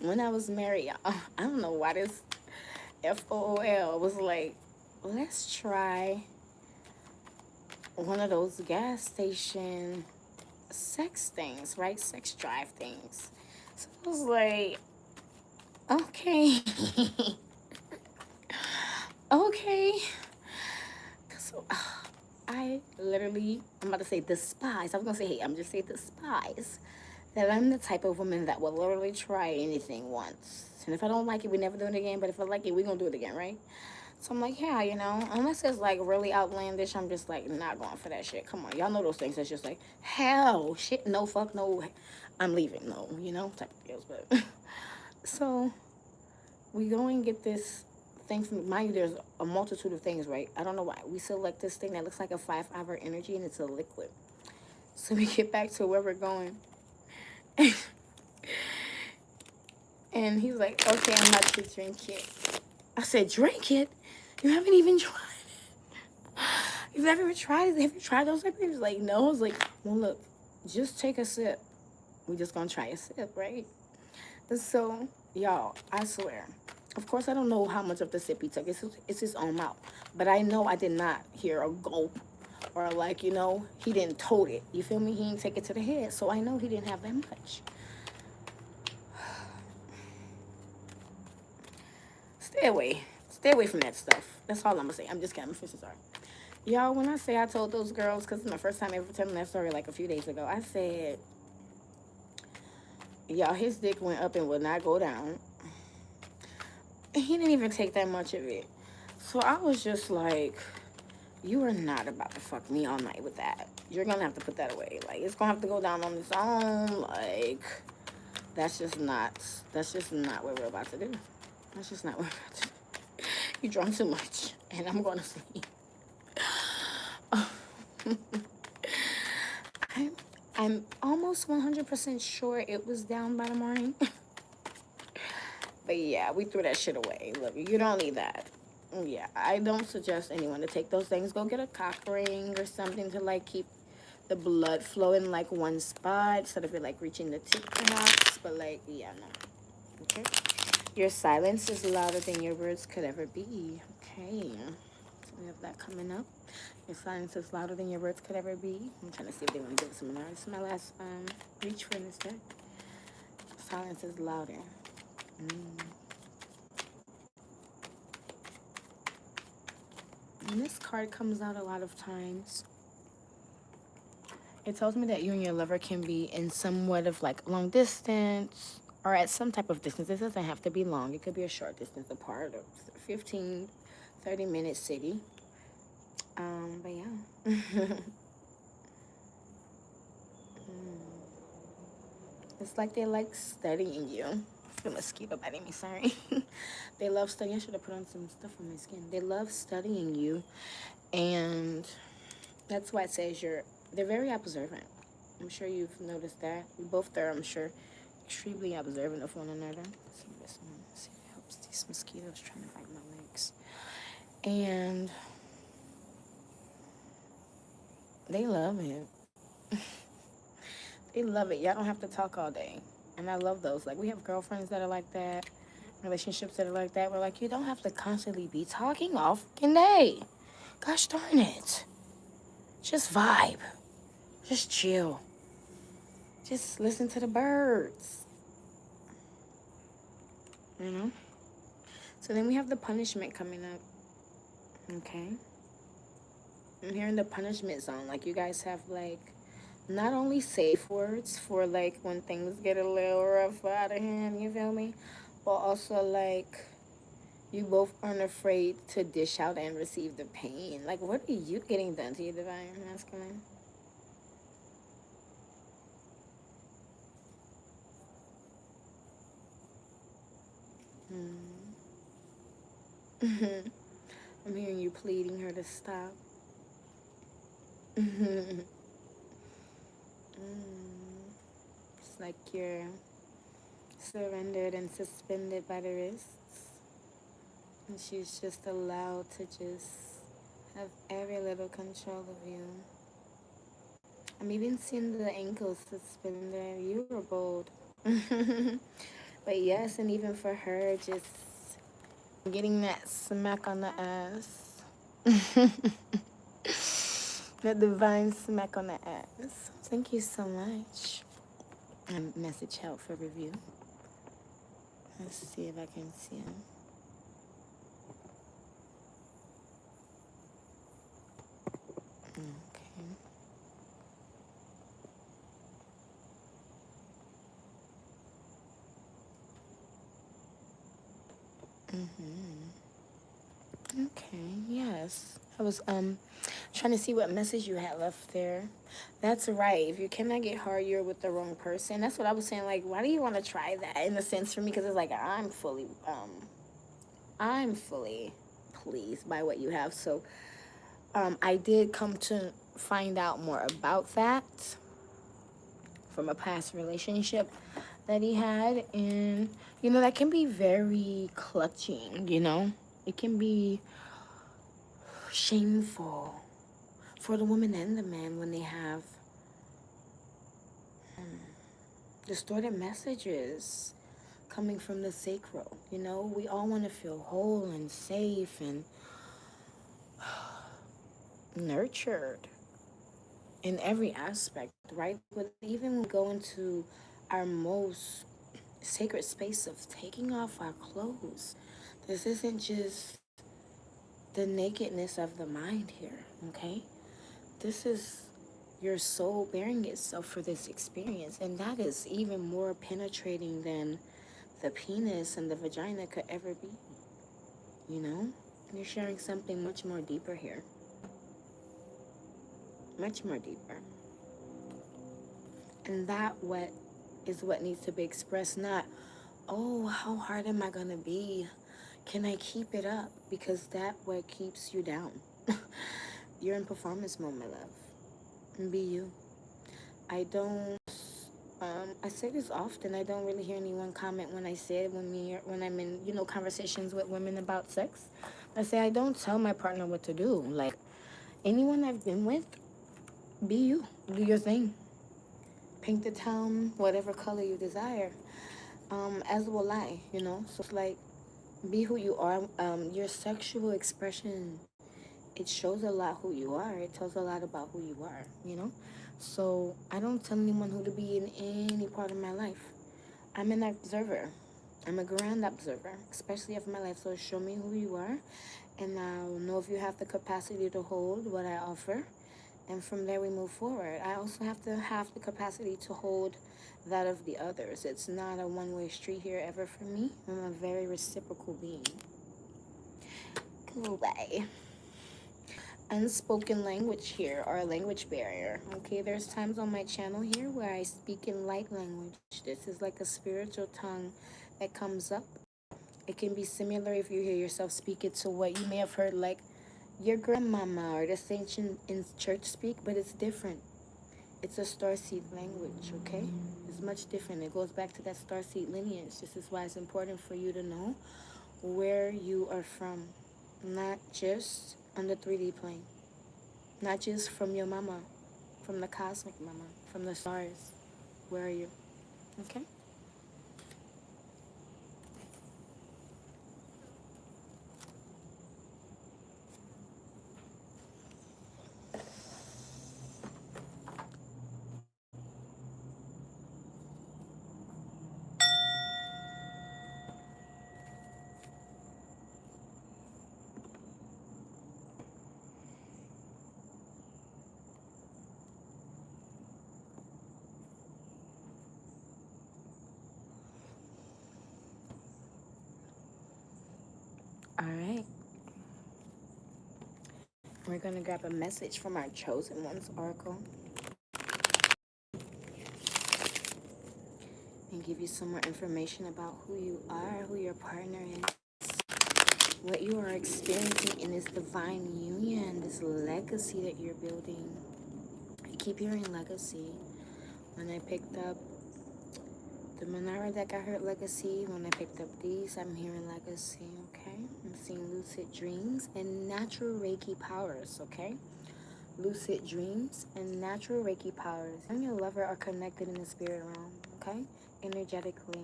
when I was married, I don't know why this FOOL was like, let's try one of those gas station sex things, right? Sex drive things. So I was like, okay. Okay. So I literally, I'm about to say despise. I was going to say, hey, I'm just saying despise that I'm the type of woman that will literally try anything once. And if I don't like it, we never do it again. But if I like it, we're going to do it again, right? So I'm like, yeah, you know, unless it's like really outlandish, I'm just like not going for that shit. Come on, y'all know those things. It's just like, hell, shit, no, fuck, no, I'm leaving, no, you know, type of deals. But so we go and get this thing from, mind you, there's a multitude of things, right? I don't know why. We select this thing that looks like a 5-hour energy, and it's a liquid. So we get back to where we're going. And he's like, okay, I'm about to drink it. I said, drink it? You haven't even tried it. You've never even tried it? Have you tried those type of things? He was like, no. I was like, well, look, just take a sip. We're just going to try a sip, right? So, y'all, I swear. Of course, I don't know how much of the sip he took. It's his own mouth. But I know I did not hear a gulp or like, you know, he didn't tote it. You feel me? He didn't take it to the head. So I know he didn't have that much. Stay away from that stuff. That's all I'm gonna say. I'm just kidding. I'm so sorry, y'all. When I say I told those girls, because it's my first time ever telling that story, like a few days ago, I said, y'all, his dick went up and would not go down. He didn't even take that much of it. So I was just like, you are not about to fuck me all night with that. You're gonna have to put that away. Like, it's gonna have to go down on its own. Like, that's just not what we're about to do. That's just not what we're about to do. You drunk too much, and I'm going to sleep. I'm almost 100% sure it was down by the morning. But yeah, we threw that shit away. Look, you don't need that. Yeah, I don't suggest anyone to take those things. Go get a cock ring or something to like keep the blood flowing like one spot instead of it like reaching the tip perhaps. But like, yeah, no. Okay. Your silence is louder than your words could ever be. Okay. So we have that coming up. Your silence is louder than your words could ever be. I'm trying to see if they want to give us some more. This is my last reach for this deck. Silence is louder. And this card comes out a lot of times. It tells me that you and your lover can be in somewhat of like long distance or at some type of distance. It doesn't have to be long. It could be a short distance apart, a 15, 30-minute city. But yeah. It's like they like studying you. The mosquito biting me, sorry. They love studying. I should have put on some stuff on my skin. They love studying you. And That's why it says they're very observant. I'm sure you've noticed that. We both are, I'm sure, extremely observant of one another. Let's see this one. Let's see if it helps these mosquitoes trying to bite my legs. And they love it. They love it. Y'all don't have to talk all day. And I love those. Like, we have girlfriends that are like that, relationships that are like that. We're like, you don't have to constantly be talking all fucking day. Gosh darn it. Just vibe. Just chill. Just listen to the birds. You know? So then we have the punishment coming up. Okay? I'm here in the punishment zone. Like, you guys have, like, not only safe words for, like, when things get a little rough out of hand, you feel me? But also, like, you both aren't afraid to dish out and receive the pain. Like, what are you getting done to your divine masculine? I'm hearing you pleading her to stop. It's like you're surrendered and suspended by the wrists. And she's just allowed to just have every little control of you. I'm even seeing the ankles suspended. You were bold. But yes, and even for her, just getting that smack on the ass. That divine smack on the ass. Thank you so much. And message help for review. Let's see if I can see him. Okay. Okay, yes. I was trying to see what message you had left there. That's right. If you cannot get hard, you're with the wrong person. That's what I was saying. Like, why do you want to try that? In a sense, for me, because it's like I'm fully pleased by what you have. So, I did come to find out more about that from a past relationship that he had, and that can be very clutching. It can be shameful for the woman and the man when they have distorted messages coming from the sacral. We all want to feel whole and safe and nurtured in every aspect, right? But even when we go into our most sacred space of taking off our clothes, this isn't just the nakedness of the mind here, okay? This is your soul bearing itself for this experience, and that is even more penetrating than the penis and the vagina could ever be. You're sharing something much more deeper here, much more deeper, and that what is what needs to be expressed. Not, oh, how hard am I gonna be, can I keep it up? Because that what keeps you down. You're in performance mode, my love, and be you. I say this often. I don't really hear anyone comment when I say it when I'm in conversations with women about sex. I say I don't tell my partner what to do. Like, anyone I've been with, be you, do your thing, paint the town whatever color you desire. As will I. So it's like, be who you are. Your sexual expression, it shows a lot who you are. It tells a lot about who you are. So I don't tell anyone who to be in any part of my life. I'm an observer. I'm a grand observer, especially of my life. So show me who you are, and I'll know if you have the capacity to hold what I offer. And from there we move forward. I also have to have the capacity to hold that of the others. It's not a one-way street here ever for me. I'm a very reciprocal being. Go away. Unspoken language here, or a language barrier. Okay, there's times on my channel here where I speak in light language. This is like a spiritual tongue that comes up. It can be similar if you hear yourself speak it to what you may have heard, like your grandmama or the saints in church speak, but it's different. It's a starseed language, okay? It's much different. It goes back to that starseed lineage. This is why it's important for you to know where you are from, not just on the 3D plane, not just from your mama, from the cosmic mama, from the stars. Where are you? Okay? All right. We're going to grab a message from our chosen one's oracle and give you some more information about who you are, who your partner is, what you are experiencing in this divine union, this legacy that you're building. I keep hearing legacy. When I picked up the Monara deck, I heard legacy. When I picked up these, I'm hearing legacy, okay? I'm seeing lucid dreams and natural Reiki powers, okay? Lucid dreams and natural Reiki powers. You and your lover are connected in the spirit realm, okay? Energetically,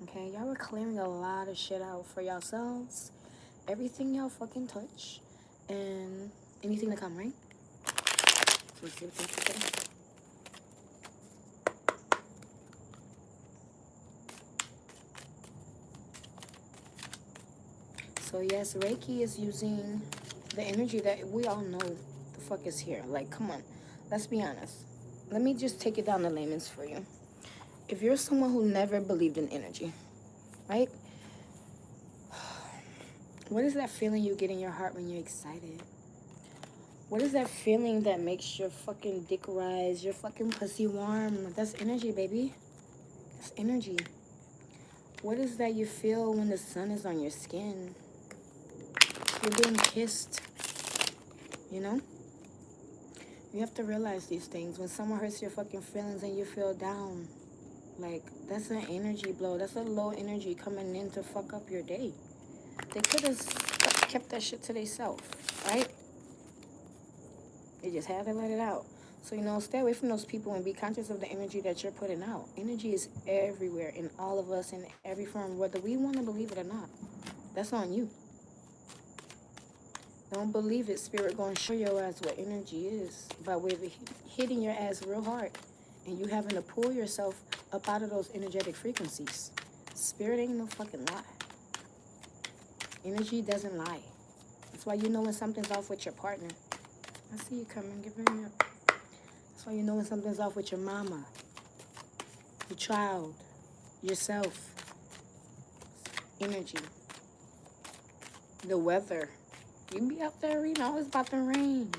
okay? Y'all were clearing a lot of shit out for yourselves. Everything y'all fucking touch and anything to come, right? So let's see what's interesting. So yes, Reiki is using the energy that we all know the fuck is here. Like, come on, let's be honest. Let me just take it down to layman's for you. If you're someone who never believed in energy, right? What is that feeling you get in your heart when you're excited? What is that feeling that makes your fucking dick rise, your fucking pussy warm? That's energy, baby. That's energy. What is that you feel when the sun is on your skin? You're being kissed, you know? You have to realize these things. When someone hurts your fucking feelings and you feel down, like, that's an energy blow. That's a low energy coming in to fuck up your day. They could have kept that shit to themselves, right? They just had to let it out. So, you know, stay away from those people and be conscious of the energy that you're putting out. Energy is everywhere in all of us in every form, whether we want to believe it or not. That's on you. Don't believe it. Spirit going to show your ass what energy is by way of hitting your ass real hard and you having to pull yourself up out of those energetic frequencies. Spirit ain't no fucking lie. Energy doesn't lie. That's why you know when something's off with your partner. I see you coming. Give me up. That's why you know when something's off with your mama, your child, yourself. Energy. The weather. You be out there, you know, it's about to rain.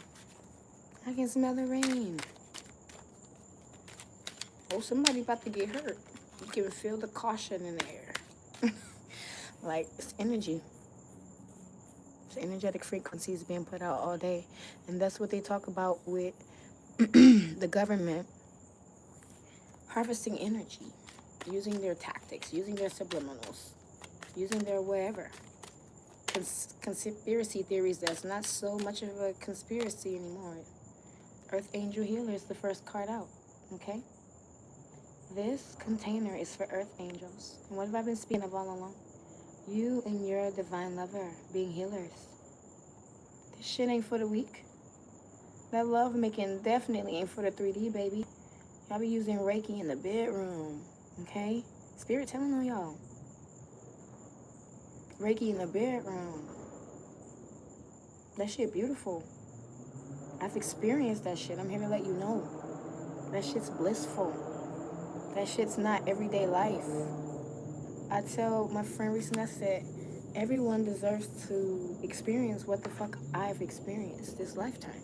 I can smell the rain. Oh, somebody about to get hurt. You can feel the caution in the air. Like, it's energy. It's energetic frequencies being put out all day. And that's what they talk about with the government harvesting energy, using their tactics, using their subliminals, using their whatever. Conspiracy theories, that's not so much of a conspiracy anymore. Earth Angel Healer is the first card out, okay? This container is for Earth Angels. And what have I been speaking of all along? You and your divine lover being healers. This shit ain't for the weak. That love making definitely ain't for the 3D, baby. Y'all be using Reiki in the bedroom, okay? Spirit telling on y'all. Reiki in the bedroom. That shit beautiful. I've experienced that shit. I'm here to let you know. That shit's blissful. That shit's not everyday life. I tell my friend recently, I said, everyone deserves to experience what the fuck I've experienced this lifetime.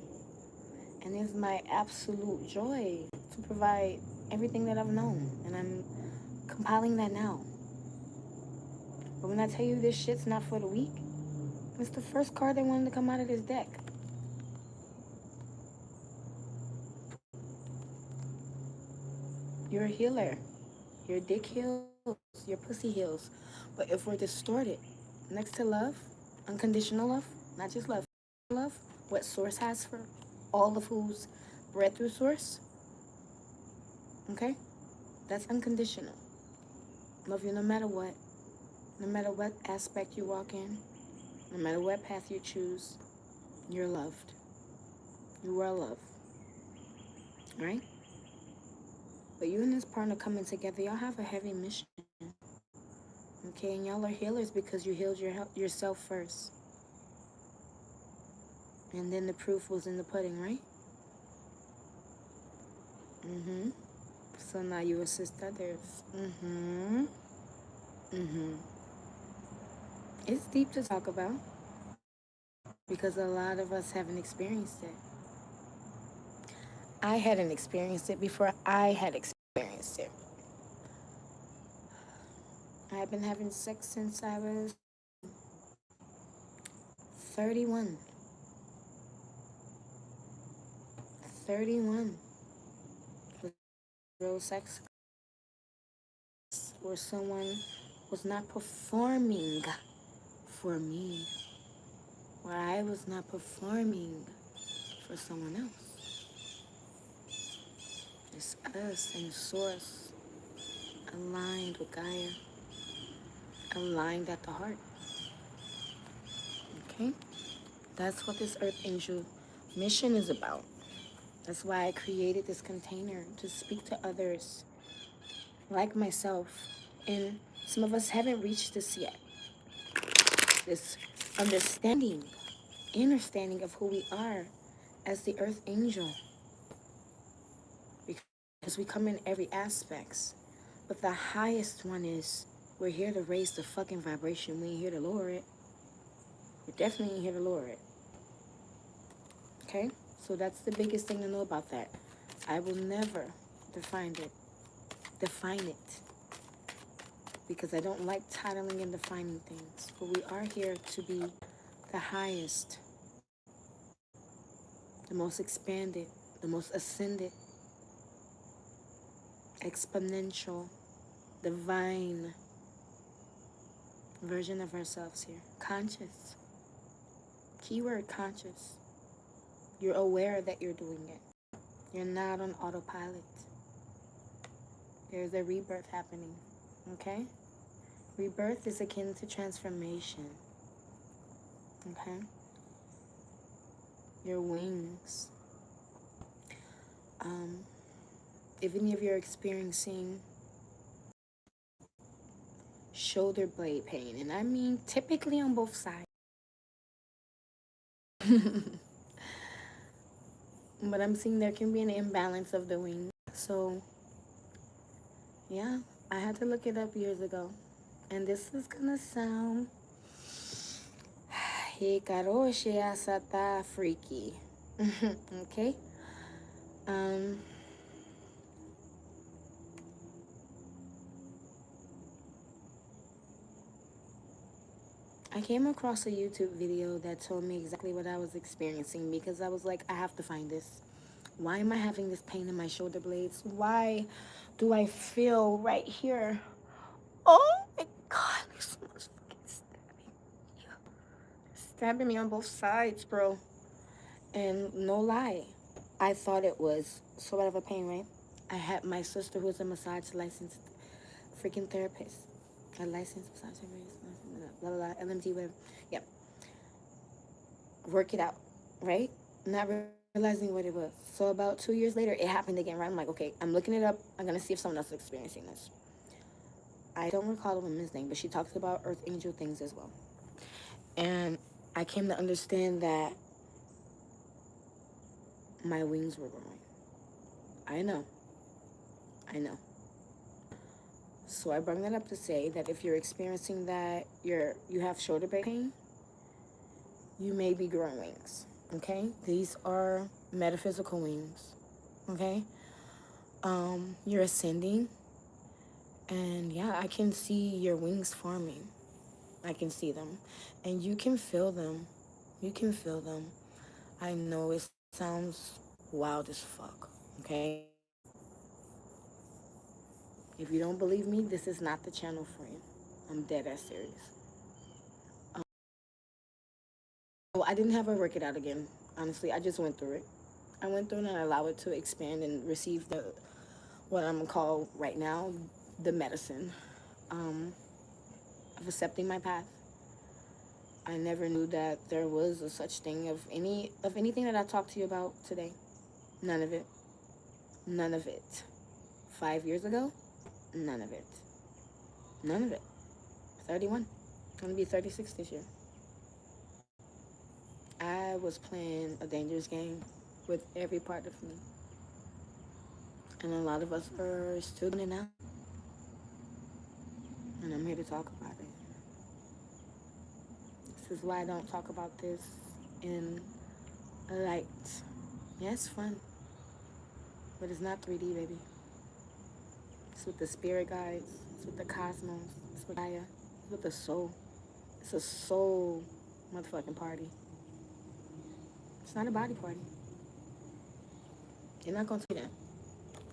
And it's my absolute joy to provide everything that I've known. And I'm compiling that now. But when I tell you this shit's not for the weak, It's the first card that wanted to come out of this deck. You're a healer. Your dick heals. Your pussy heals. But if we're distorted, next to love, unconditional love, not just love, what source has for all of who's bred through source, okay? That's unconditional. Love you no matter what aspect you walk in, no matter what path you choose, you're loved. You are loved, right? But you and this partner coming together, y'all have a heavy mission, okay? And y'all are healers because you healed yourself first. And then the proof was in the pudding, right? So now you assist others. It's deep to talk about because a lot of us haven't experienced it. I hadn't experienced it before I had experienced it. I've been having sex since I was 31. 31. Real sex where someone was not performing for me, where I was not performing for someone else. It's us in source, aligned with Gaia, aligned at the heart. Okay? That's what this Earth Angel mission is about. That's why I created this container, to speak to others like myself. And some of us haven't reached this yet. This understanding of who we are as the Earth Angel. Because we come in every aspects. But the highest one is, we're here to raise the fucking vibration. We ain't here to lower it. We definitely ain't here to lower it. Okay? So that's the biggest thing to know about that. I will never define it. Because I don't like titling and defining things. But we are here to be the highest, the most expanded, the most ascended, exponential, divine version of ourselves here. Conscious. Keyword conscious. You're aware that you're doing it. You're not on autopilot. There's a rebirth happening. Okay? Rebirth is akin to transformation. Okay? Your wings. Even if you're experiencing shoulder blade pain, and I mean typically on both sides. But I'm seeing there can be an imbalance of the wings. So, yeah, I had to look it up years ago. And this is gonna sound 𝐀𝐧𝐠𝐞𝐥 freaky. Okay? I came across a YouTube video that told me exactly what I was experiencing, because I was like, I have to find this. Why am I having this pain in my shoulder blades? Why do I feel right here? Oh my God, there's so much fucking stabbing. Stabbing me on both sides, bro. And no lie, I thought it was so out of a pain, right? I had my sister, who's a massage licensed freaking therapist. A licensed massage therapist, blah, blah, blah, LMT, whatever. Yep. Work it out, right? Not realizing what it was. So about 2 years later, it happened again, right? I'm like, okay, I'm looking it up. I'm going to see if someone else is experiencing this. I don't recall the woman's name, but she talks about Earth Angel things as well. And I came to understand that my wings were growing. I know. So I bring that up to say that if you're experiencing that, you have shoulder pain, you may be growing wings, okay? These are metaphysical wings, okay? You're ascending, and yeah, I can see your wings forming. I can see them. And you can feel them. You can feel them. I know it sounds wild as fuck, okay? If you don't believe me, this is not the channel for you. I'm dead ass serious. I didn't have her work it out again. Honestly, I just went through it. I went through it and I allow it to expand and receive the what I'm gonna call right now the medicine of accepting my path. I never knew that there was a such thing of anything that I talked to you about today. None of it. None of it. 5 years ago, none of it. None of it. 31. I'm gonna be 36 this year. I was playing a dangerous game with every part of me. And a lot of us are still doing it now. And I'm here to talk about it. This is why I don't talk about this in light. Yeah, it's fun. But it's not 3D, baby. It's with the spirit guides. It's with the cosmos. It's with Gaia. It's with the soul. It's a soul motherfucking party. It's not a body party. You're not gonna see that.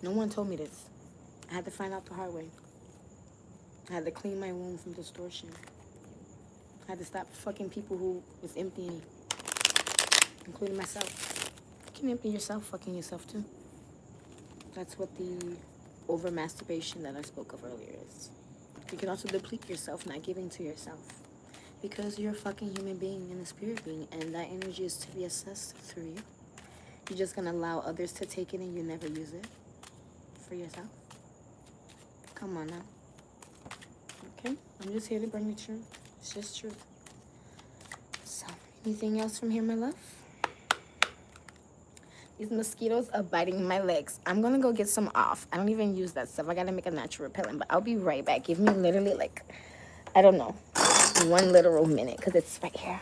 No one told me this. I had to find out the hard way. I had to clean my womb from distortion. I had to stop fucking people who was emptying me, including myself. You can empty yourself, fucking yourself too. That's what the over masturbation that I spoke of earlier is. You can also deplete yourself, not giving to yourself. Because you're a fucking human being and a spirit being, and that energy is to be assessed through you. You're just gonna allow others to take it and you never use it for yourself. Come on now. Okay? I'm just here to bring the truth. It's just truth. So, anything else from here, my love? These mosquitoes are biting my legs. I'm gonna go get some off. I don't even use that stuff. I gotta make a natural repellent, but I'll be right back. Give me literally like, I don't know, 1 literal minute, because it's right here.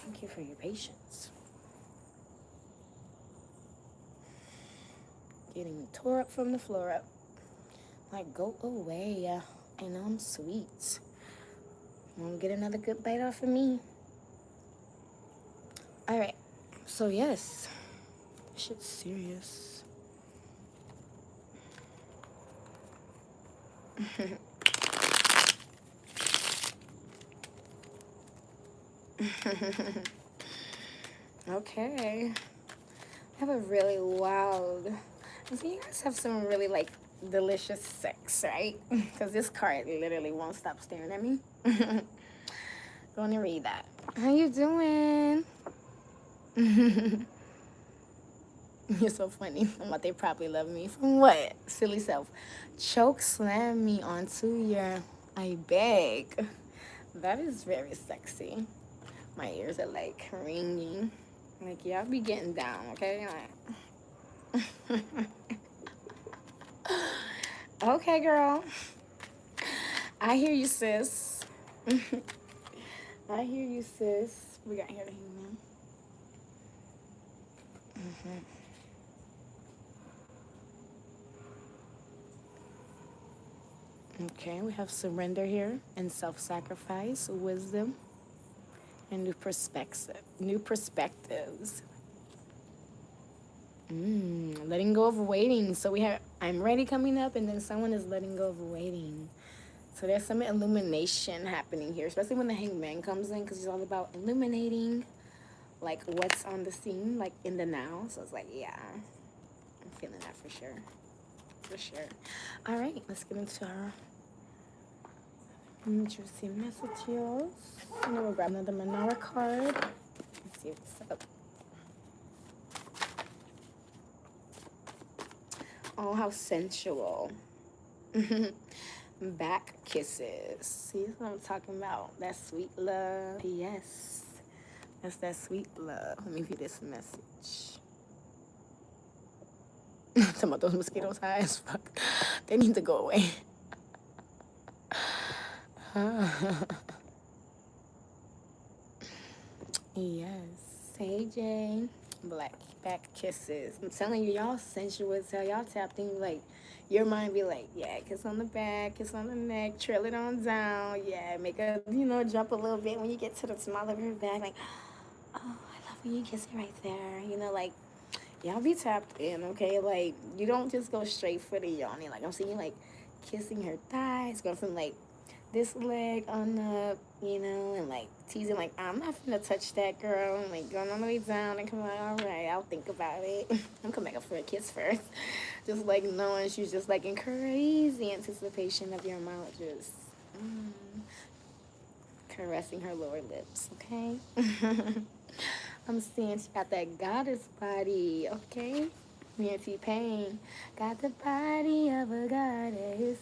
Thank you for your patience. Getting tore up from the floor up. Like, go away. I know I'm sweet. Won't get another good bite off of me. All right. So, yes. Shit's serious. Okay. I have a really wild. So you guys have some really like delicious sex, right? Because this card literally won't stop staring at me. Going to read that. How you doing? You're so funny. What they probably love me from what? Silly self. Choke slam me onto your. I beg. That is very sexy. My ears are like ringing. Like, y'all be getting down, okay? Like, okay, girl. I hear you, sis. I hear you, sis. We got here to human. Okay, we have surrender here and self-sacrifice, wisdom, and new perspectives. Letting go of waiting. So we have I'm ready coming up, and then someone is letting go of waiting. So there's some illumination happening here, especially when the hangman comes in, because he's all about illuminating, like, what's on the scene, like, in the now. So it's like, yeah, I'm feeling that for sure. For sure. All right, let's get into our juicy messages. And then we'll grab another Manara card. Let's see what's up. Oh, how sensual. Back kisses. See what I'm talking about? That sweet love. Yes. That's that sweet love. Let me view this message. Talking about those mosquitoes high as fuck. They need to go away. Yes. Hey, Jane. Black back kisses. I'm telling you, y'all sensual as hell. Y'all tapped in, like, your mind be like, yeah, kiss on the back, kiss on the neck, trail it on down. Yeah, make a, jump a little bit when you get to the small of her back. Like, oh, I love when you kiss it right there. Like, y'all be tapped in, okay? Like, you don't just go straight for the yawning. Like, I'm seeing you, like, kissing her thighs, going from, like, this leg on up, and, like, teasing, like, I'm not finna touch that, girl. And, like, going all the way down and coming, like, all right, I'll think about it. I'm coming back up for a kiss first. Just, like, knowing she's just, like, in crazy anticipation of your mouth just caressing her lower lips, okay? I'm seeing she got that goddess body, okay? Me and T-Pain got the body of a goddess.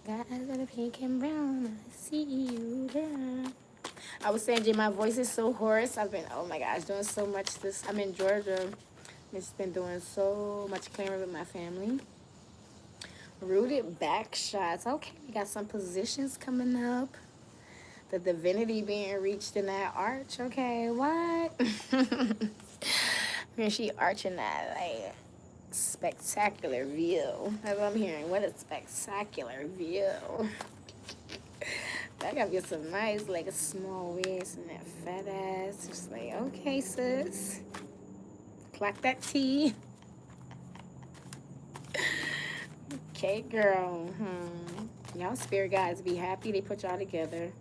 Got a little pink and brown, I see you there. I was saying, Jay, my voice is so hoarse. I've been, oh my gosh, doing so much this. I'm in Georgia. I've just been doing so much clearing with my family. Rooted back shots. Okay, we got some positions coming up. The divinity being reached in that arch. Okay, what? When she arching that, like, spectacular view. That's what I'm hearing. What a spectacular view. That gotta be some nice, like, a small waist and that fat ass. Just like, okay, sis. Clock that T. Okay, girl. Y'all spirit guides be happy they put y'all together.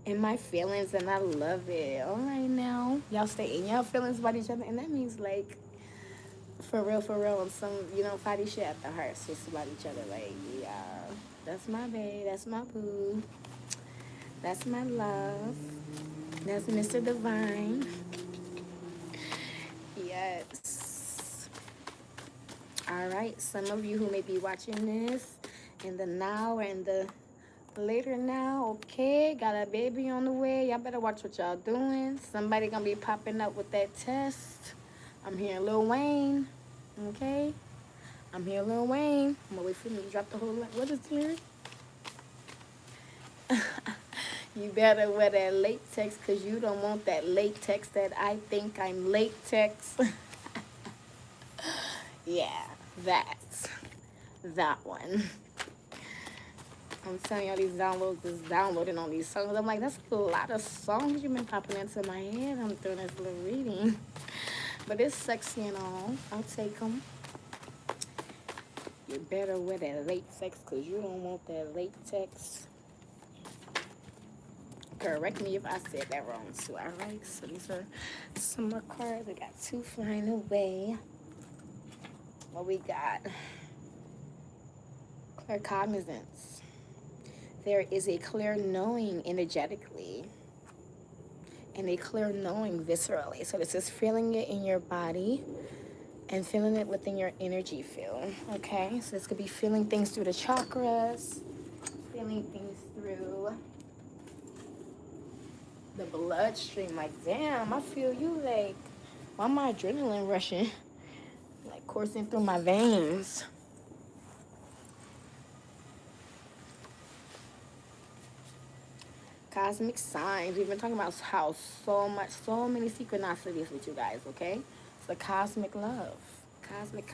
In my feelings, and I love it. All right, now. Y'all stay in y'all feelings about each other. And that means, like, for real, on some, fighty shit at the heart. It's just about each other. Like, yeah, that's my babe. That's my boo. That's my love. That's Mr. Divine. Yes. All right. Some of you who may be watching this in the now or in the later now, okay, got a baby on the way. Y'all better watch what y'all doing. Somebody gonna be popping up with that test. I'm hearing Lil Wayne, okay? I'm hearing Lil Wayne. I'm gonna wait for him to drop the whole, what is the lyric? You better wear that latex, because you don't want that latex that I think I'm latex. Yeah, that one. I'm telling y'all, these downloads is downloading on these songs. I'm like, that's a lot of songs you've been popping into my head. I'm doing this little reading. But it's sexy and all. I'll take them. You better wear that latex, because you don't want that latex. Correct me if I said that wrong, too. All right, so these are some more cards. We got 2 flying away. What we got? Clear cognizance. There is a clear knowing energetically and a clear knowing viscerally. So this is feeling it in your body and feeling it within your energy field, okay? So this could be feeling things through the chakras, feeling things through the bloodstream. Like, damn, I feel you. Like, why my adrenaline rushing? Like, coursing through my veins. Cosmic signs. We've been talking about how so many synchronicities with you guys, okay? It's the cosmic love. Cosmic.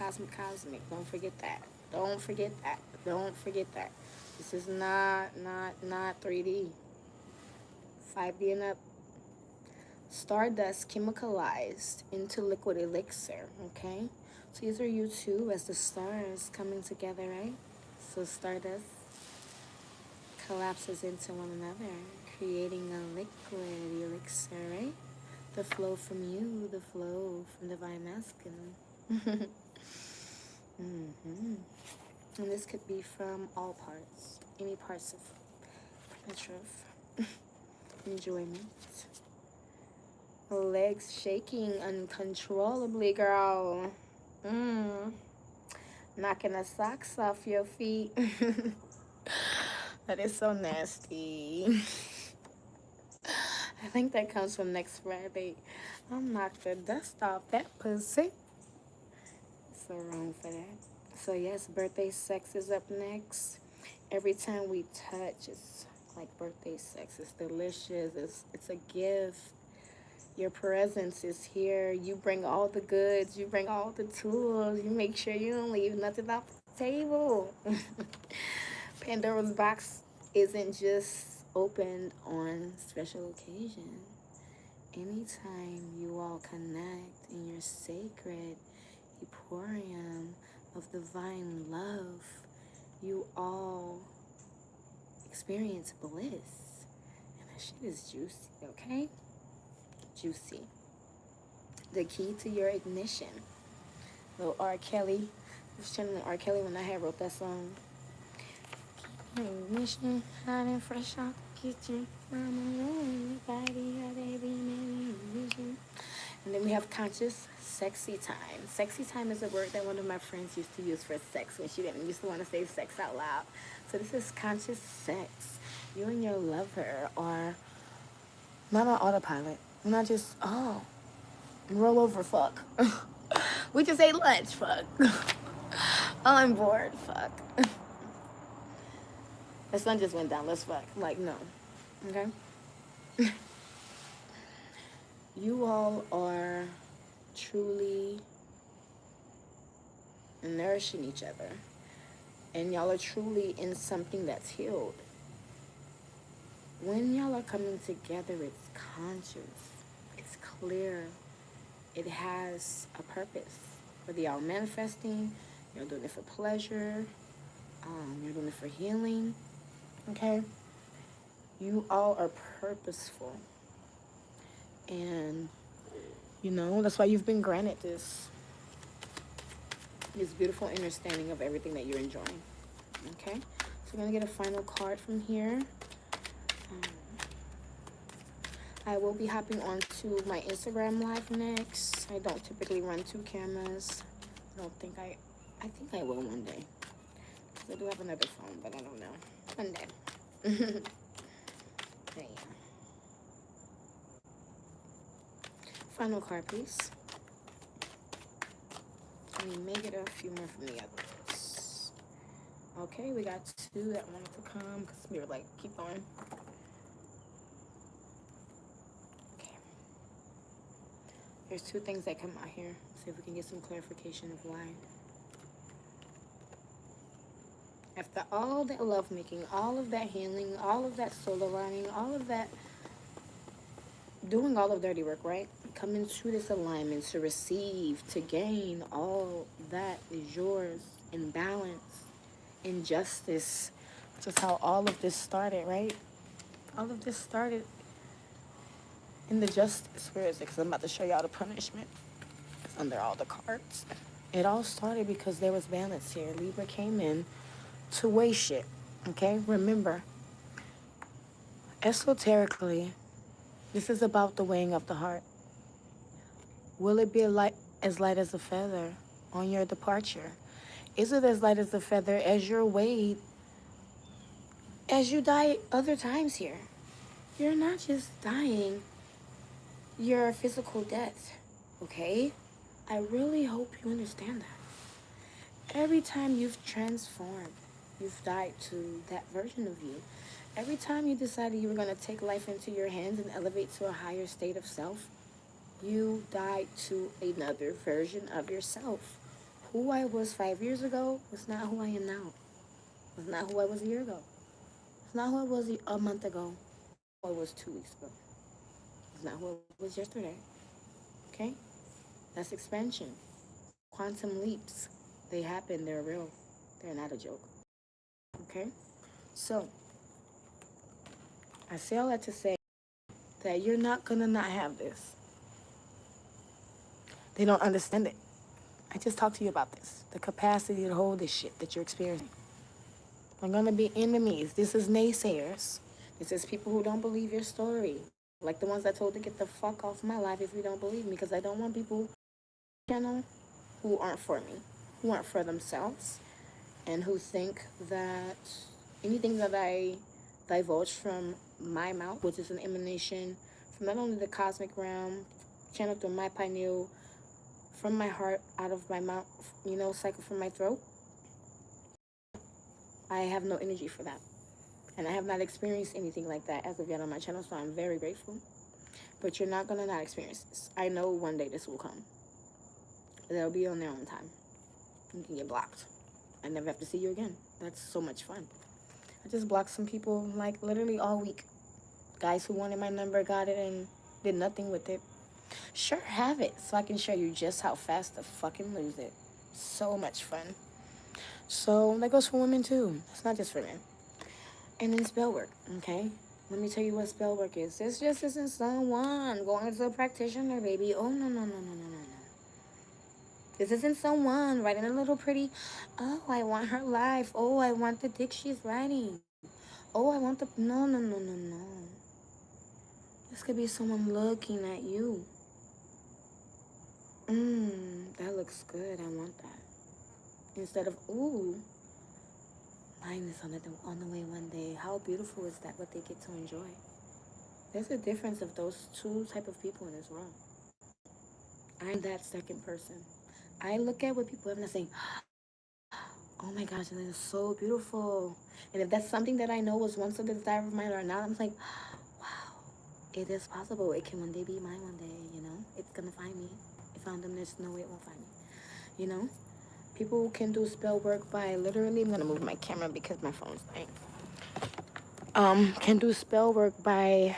Don't forget that. Don't forget that. This is not 3D. 5D and up. Stardust chemicalized into liquid elixir, okay? So these are you two as the stars coming together, right? So stardust collapses into one another, creating a liquid elixir, right? The flow from you, the flow from divine masculine. And this could be from all parts, any parts of pleasure, enjoyment. Legs shaking uncontrollably, girl. Knocking the socks off your feet. That is so nasty. I think that comes from next Friday. I'll knock the dust off that pussy. So wrong for that. So yes, birthday sex is up next. Every time we touch, it's like birthday sex. It's delicious. It's a gift. Your presence is here. You bring all the goods. You bring all the tools. You make sure you don't leave nothing off the table. Pandora's box isn't just opened on special occasion. Anytime you all connect in your sacred emporium of divine love, you all experience bliss. And that shit is juicy, okay? Juicy. The key to your ignition. Little R. Kelly. I was channeling R. Kelly when I wrote that song. Ignition, hot and fresh out the kitchen. Mama, body, baby, maybe. And then we have conscious sexy time. Sexy time is a word that one of my friends used to use for sex when she didn't used to want to say sex out loud. So this is conscious sex. You and your lover are not on autopilot. We're not just, roll over, fuck. We just ate lunch, fuck. I'm bored, fuck. The sun just went down, let's fuck. Like, no. Okay? You all are truly nourishing each other. And y'all are truly in something that's healed. When y'all are coming together, it's conscious. It's clear. It has a purpose. Whether y'all manifesting, you're doing it for pleasure, you're doing it for healing. Okay? You all are purposeful. And, that's why you've been granted this beautiful understanding of everything that you're enjoying. Okay? So we're going to get a final card from here. I will be hopping onto my Instagram live next. I don't typically run 2 cameras. I think I will one day. I do have another phone, but I don't know. One day. Yeah. Final card, please. Let me make it a few more from the others. Okay, we got 2 that wanted to come because we were like, keep going. Okay. There's 2 things that come out here. See if we can get some clarification of why. After all that lovemaking, all of that healing, all of that soul aligning, all of that doing all of dirty work, right? Come into this alignment to receive, to gain all that is yours in balance, in justice, which is how all of this started, right? All of this started in the justice. Where is it? Because I'm about to show y'all the punishment. It's under all the cards. It all started because there was balance here. Libra came in to weigh shit, okay? Remember, esoterically, this is about the weighing of the heart. Will it be as light as a feather on your departure? Is it as light as a feather as you're weighed as you die other times here? You're not just dying, you're a physical death, okay? I really hope you understand that. Every time you've transformed, you've died to that version of you. Every time you decided you were going to take life into your hands and elevate to a higher state of self, you died to another version of yourself. Who I was 5 years ago was not who I am now. Was not who I was a year ago. It's not who I was a month ago. Who I was 2 weeks ago. It's not who I was yesterday. Okay? That's expansion. Quantum leaps. They happen. They're real. They're not a joke. Okay? So, I say all that to say that you're not gonna not have this. They don't understand it. I just talked to you about this. The capacity to hold this shit that you're experiencing. They're gonna be enemies. This is naysayers. This is people who don't believe your story. Like the ones I told to get the fuck off my life if you don't believe me. Because I don't want people channel who aren't for me. Who aren't for themselves. And who think that anything that I divulge from my mouth, which is an emanation from not only the cosmic realm, channeled through my pineal, from my heart, out of my mouth, cycle from my throat, I have no energy for that. And I have not experienced anything like that as of yet on my channel, so I'm very grateful. But you're not going to not experience this. I know one day this will come. They'll be on their own time. You can get blocked. I never have to see you again. That's so much fun. I just blocked some people, like, literally all week. Guys who wanted my number got it and did nothing with it. Sure, have it, so I can show you just how fast to fucking lose it. So much fun. So that goes for women, too. It's not just for men. And then spell work, okay? Let me tell you what spell work is. This just isn't someone going to a practitioner, baby. Oh, no, no, no, no, no, no, no. This isn't someone writing a little pretty, oh, I want her life. Oh, I want the dick she's writing. Oh, I want the, no, no, no, no, no. This could be someone looking at you. That looks good. I want that. Instead of, ooh, mine is on the way one day. How beautiful is that, what they get to enjoy? There's a difference of those two type of people in this world. I'm that second person. I look at what people have and I say, oh my gosh, that is so beautiful. And if that's something that I know was once a desire of mine or not, I'm like, wow, it is possible. It can one day be mine one day, It's going to find me. It found them, there's no way it won't find me, People can do spell work by literally, I'm going to move my camera because my phone's dying. Can do spell work by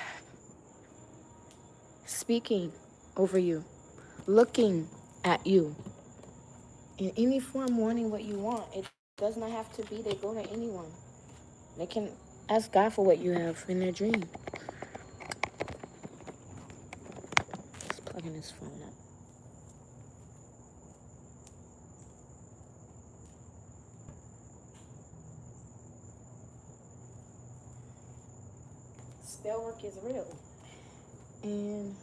speaking over you, looking at you, in any form, wanting what you want. It does not have to be they go to anyone. They can ask God for what you have in their dream. Just plugging his phone up. Spell work is real. And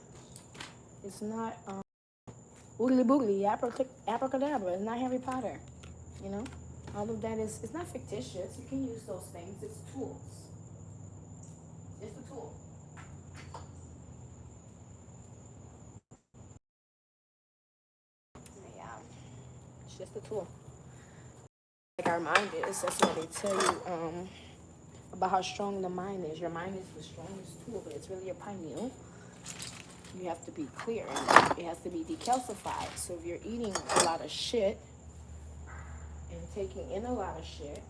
it's not oogly boogly, abracadabra. It's not Harry Potter. All of that it's not fictitious. You can use those things. It's tools. It's a tool. Yeah. It's just a tool. Like our mind is. That's what they tell you about how strong the mind is. Your mind is the strongest tool, but it's really your pineal. You have to be clear. It has to be decalcified. So if you're eating a lot of shit and taking in a lot of shit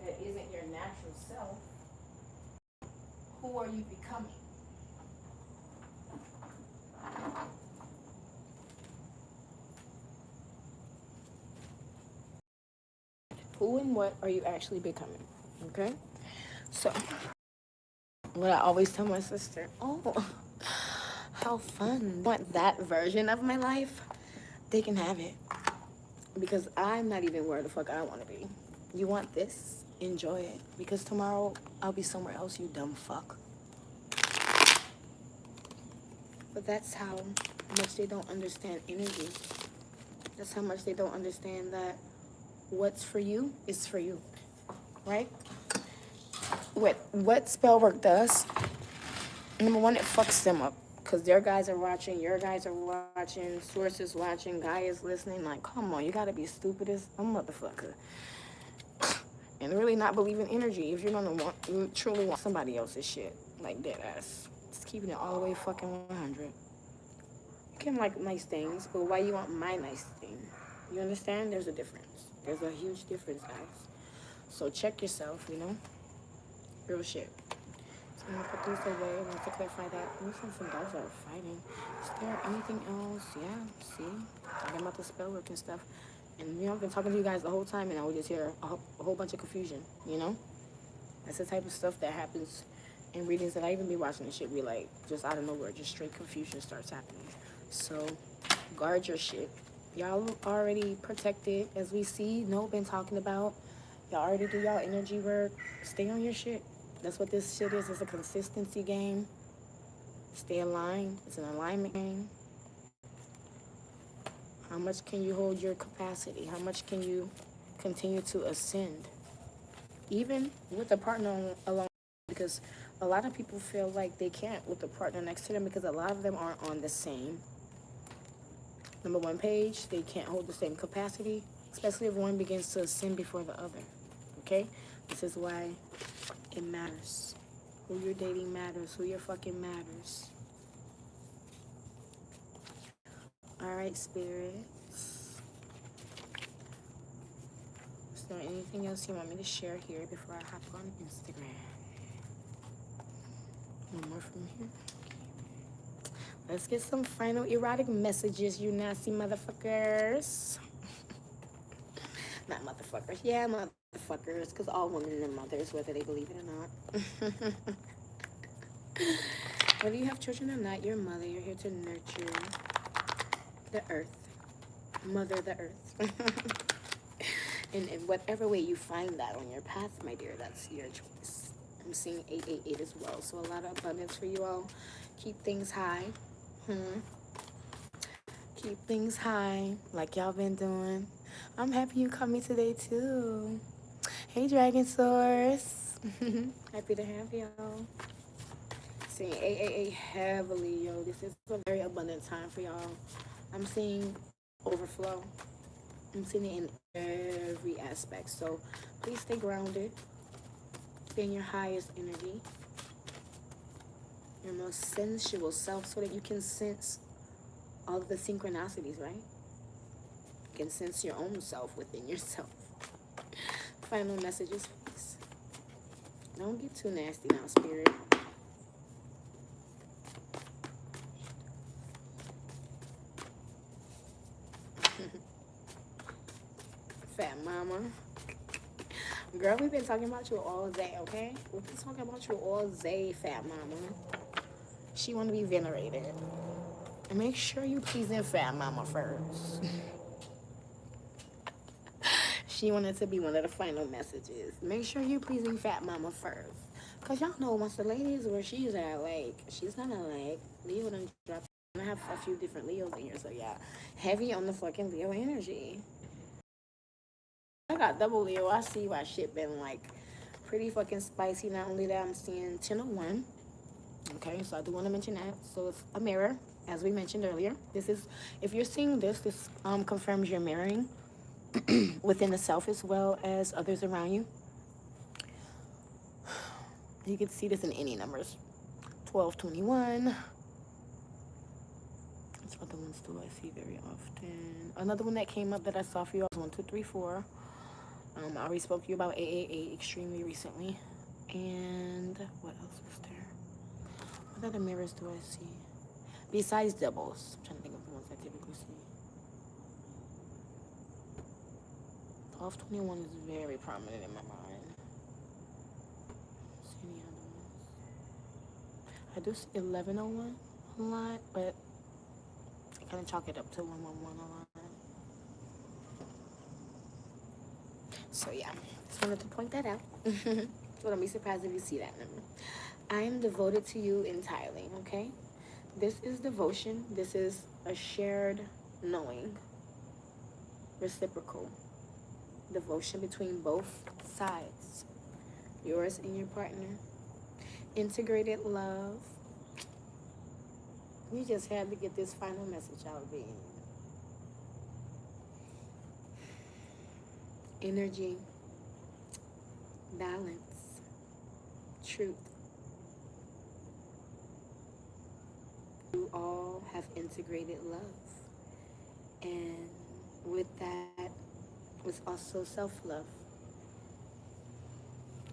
that isn't your natural self, who are you becoming? Who and what are you actually becoming? Okay? So, what I always tell my sister, oh, how fun. Want that version of my life? They can have it. Because I'm not even where the fuck I want to be. You want this? Enjoy it. Because tomorrow, I'll be somewhere else, you dumb fuck. But that's how much they don't understand energy. That's how much they don't understand that what's for you is for you. Right? What spell work does, number one, it fucks them up. Because their guys are watching, your guys are watching, source is watching, guy is listening. Like, come on, you gotta be stupid as a motherfucker. And really not believe in energy if you truly want somebody else's shit. Like, dead ass. Just keeping it all the way fucking 100. You can like nice things, but why you want my nice thing? You understand? There's a difference. There's a huge difference, guys. So check yourself, Real shit. So I'm gonna put these away. I want to clarify that. Listen, some dogs are fighting. Is there anything else? Yeah, see? Talking about the spell work and stuff. And, you know, I've been talking to you guys the whole time, and I would just hear a whole bunch of confusion, you know? That's the type of stuff that happens in readings that I even be watching and shit be like, just out of nowhere, just straight confusion starts happening. So, guard your shit. Y'all already protected, as we see. No been talking about. Y'all already do y'all energy work. Stay on your shit. That's what this shit is. It's a consistency game. Stay aligned. It's an alignment game. How much can you hold your capacity? How much can you continue to ascend? Even with a partner along, because a lot of people feel like they can't with the partner next to them because a lot of them aren't on the same number one page. They can't hold the same capacity, especially if one begins to ascend before the other. Okay? This is why it matters. Who you're dating matters. Who you're fucking matters. All right, spirits. Is there anything else you want me to share here before I hop on Instagram? One more from here. Okay. Let's get some final erotic messages, you nasty motherfuckers. Not motherfuckers. Yeah, motherfuckers, because all women are mothers, whether they believe it or not. Whether you have children or not, you're a mother. You're here to nurture the earth. Mother the earth. And in whatever way you find that on your path, my dear, that's your choice. I'm seeing 888 as well. So a lot of abundance for you all. Keep things high. Keep things high like y'all been doing. I'm happy you caught me today too. Hey, Dragon Source. Happy to have y'all. Seeing 888 heavily, yo. This is a very abundant time for y'all. I'm seeing overflow. I'm seeing it in every aspect. So please stay grounded. Stay in your highest energy. Your most sensual self so that you can sense all of the synchronicities, right? You can sense your own self within yourself. Final messages, please. Don't get too nasty now, spirit. Fat mama. Girl, we've been talking about you all day, okay? We've been talking about you all day, fat mama. She want to be venerated. And make sure you pleasing fat mama first. She wanted to be one of the final messages. Make sure you pleasing fat mama first. Because y'all know once the lady is where she's at, like, she's gonna, like, Leo done drop. I have a few different Leos in here, so yeah. Heavy on the fucking Leo energy. I got double Leo. I see why shit been, like, pretty fucking spicy. Not only that, I'm seeing 1001. Okay, so I do want to mention that. So it's a mirror, as we mentioned earlier. This is, if you're seeing this confirms you're mirroring within the self as well as others around you. You can see this in any numbers. 1221. Which other ones do I see very often? Another one that came up that I saw for you was 1234. I already spoke to you about 888 extremely recently. And what else was there? What other mirrors do I see? Besides doubles. I'm trying to think of the ones I typically see. 1221 is very prominent in my mind. See any other ones? I do see 1101 a lot, but I kind of chalk it up to 111 a lot. So yeah, just wanted to point that out. So don't be surprised if you see that number. I am devoted to you entirely, okay? This is devotion. This is a shared knowing. Reciprocal. Devotion between both sides. Yours and your partner. Integrated love. We just had to get this final message out, being. Energy. Balance. Truth. You all have integrated love. And with that was also self-love.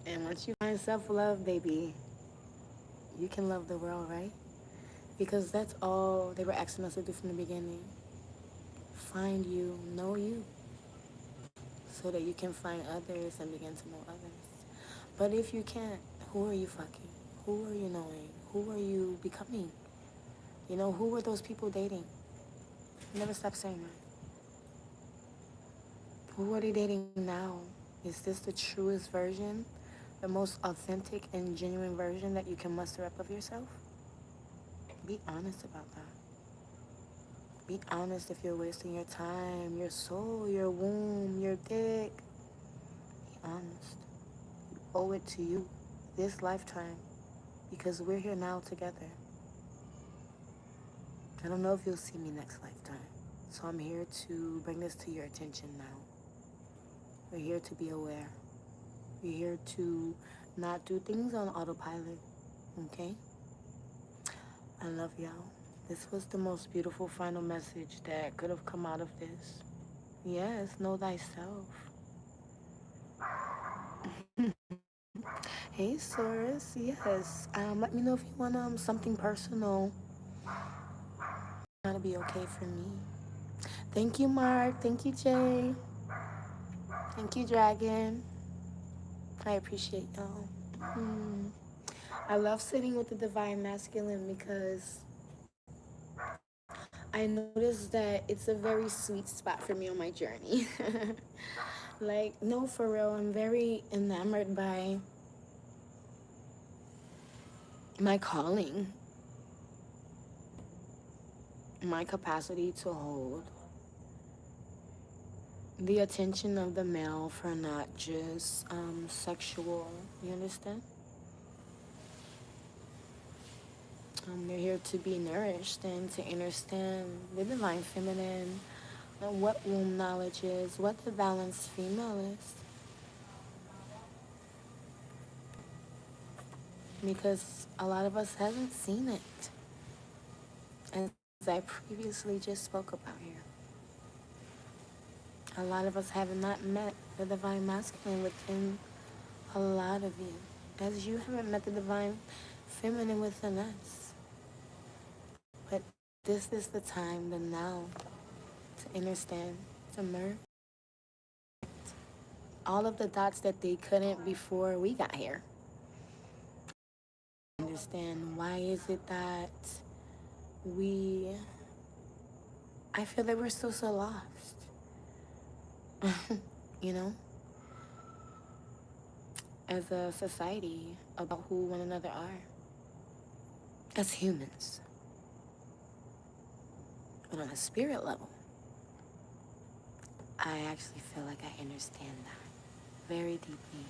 And once you find self-love, baby, you can love the world, right? Because that's all they were asking us to do from the beginning. Find you, know you. so that you can find others and begin to know others. But if you can't, who are you fucking? Who are you knowing? Who are you becoming? You know, who were those people dating? Never stop saying that. Who are they dating now? Is this the truest version? The most authentic and genuine version that you can muster up of yourself? Be honest about that. Be honest if you're wasting your time, your soul, your womb, your dick. Be honest. You owe it to you this lifetime because we're here now together. I don't know if you'll see me next lifetime. So I'm here to bring this to your attention now. We're here to be aware. We're here to not do things on autopilot, okay? I love y'all. This was the most beautiful final message that could have come out of this. Yes, know thyself. Hey, Source. Yes. Let me know if you want something personal. That'll be okay for me. Thank you, Mark. Thank you, Jay. Thank you, Dragon. I appreciate y'all. I love sitting with the Divine Masculine because I noticed that it's a very sweet spot for me on my journey. Like, no, for real, I'm very enamored by my calling, my capacity to hold the attention of the male for not just sexual, you understand? They're here to be nourished and to understand the divine feminine and what womb knowledge is, what the balanced female is. Because a lot of us haven't seen it, as I previously just spoke about here. A lot of us have not met the divine masculine within a lot of you, as you haven't met the divine feminine within us. But this is the time, the now, to understand, to merge all of the dots that they couldn't before we got here. Understand why is it that I feel that we're still so lost. You know, as a society, about who one another are as humans. But on a spirit level, I actually feel like I understand that very deeply.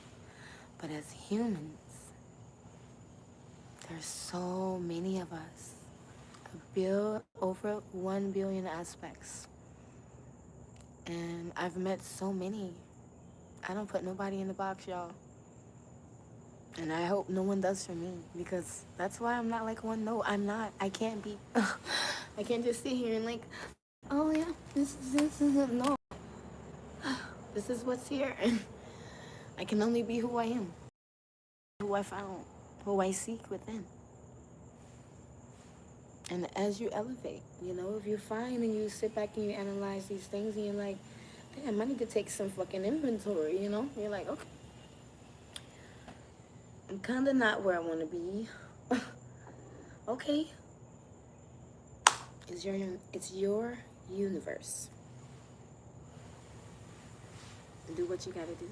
But as humans, there's so many of us, over 1 billion aspects. And I've met so many. I don't put nobody in the box, y'all. And I hope no one does for me, because that's why I'm not like one. No, I'm not. I can't be. I can't just sit here and like, oh yeah, this is no. This is what's here. I can only be who I am, who I found, who I seek within. And as you elevate, you know, if you find and you sit back and you analyze these things and you're like, damn, I need to take some fucking inventory, you know? You're like, okay, I'm kind of not where I want to be. Okay. It's your universe. Do what you gotta do.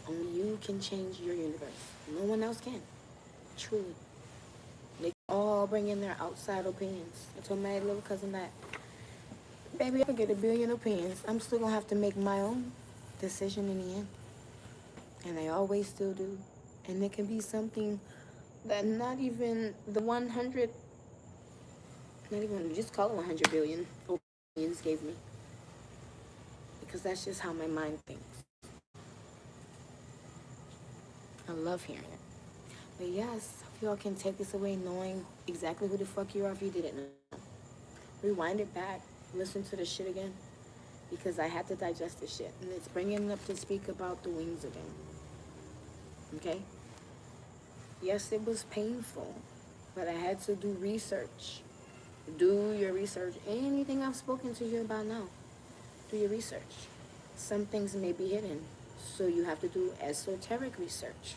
Only you can change your universe. No one else can. Truly. They all bring in their outside opinions. I told my little cousin that, baby, I can get 1 billion opinions. I'm still gonna have to make my own decision in the end. And I always still do. And it can be something that not even the 100, not even, just call it 100 billion opinions gave me. Because that's just how my mind thinks. I love hearing it. But yes, if y'all can take this away knowing exactly who the fuck you are if you didn't know. Rewind it back. Listen to the shit again. Because I had to digest this shit. And it's bringing up to speak about the wings again. Okay? Yes, it was painful. But I had to do research. Do your research. Anything I've spoken to you about now, do your research. Some things may be hidden, so you have to do esoteric research.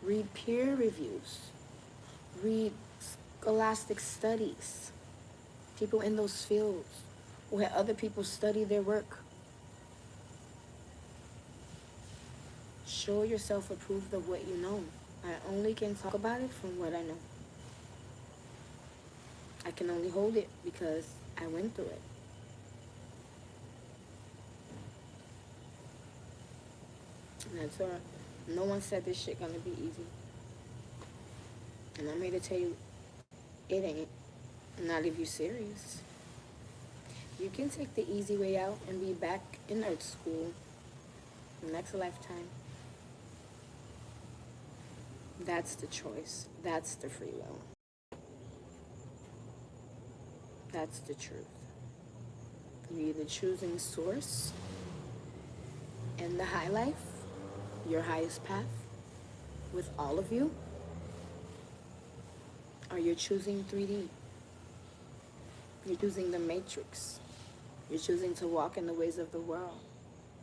Read peer reviews. Read scholastic studies. People in those fields where other people study their work. Show yourself approved of what you know. I only can talk about it from what I know. I can only hold it because I went through it. And that's why no one said this shit gonna be easy. And I'm here to tell you, it ain't. Not if you're serious. You can take the easy way out and be back in Earth school next lifetime. That's the choice. That's the free will. That's the truth. You're either choosing source and the high life, your highest path, with all of you, or you're choosing 3D. You're choosing the matrix. You're choosing to walk in the ways of the world.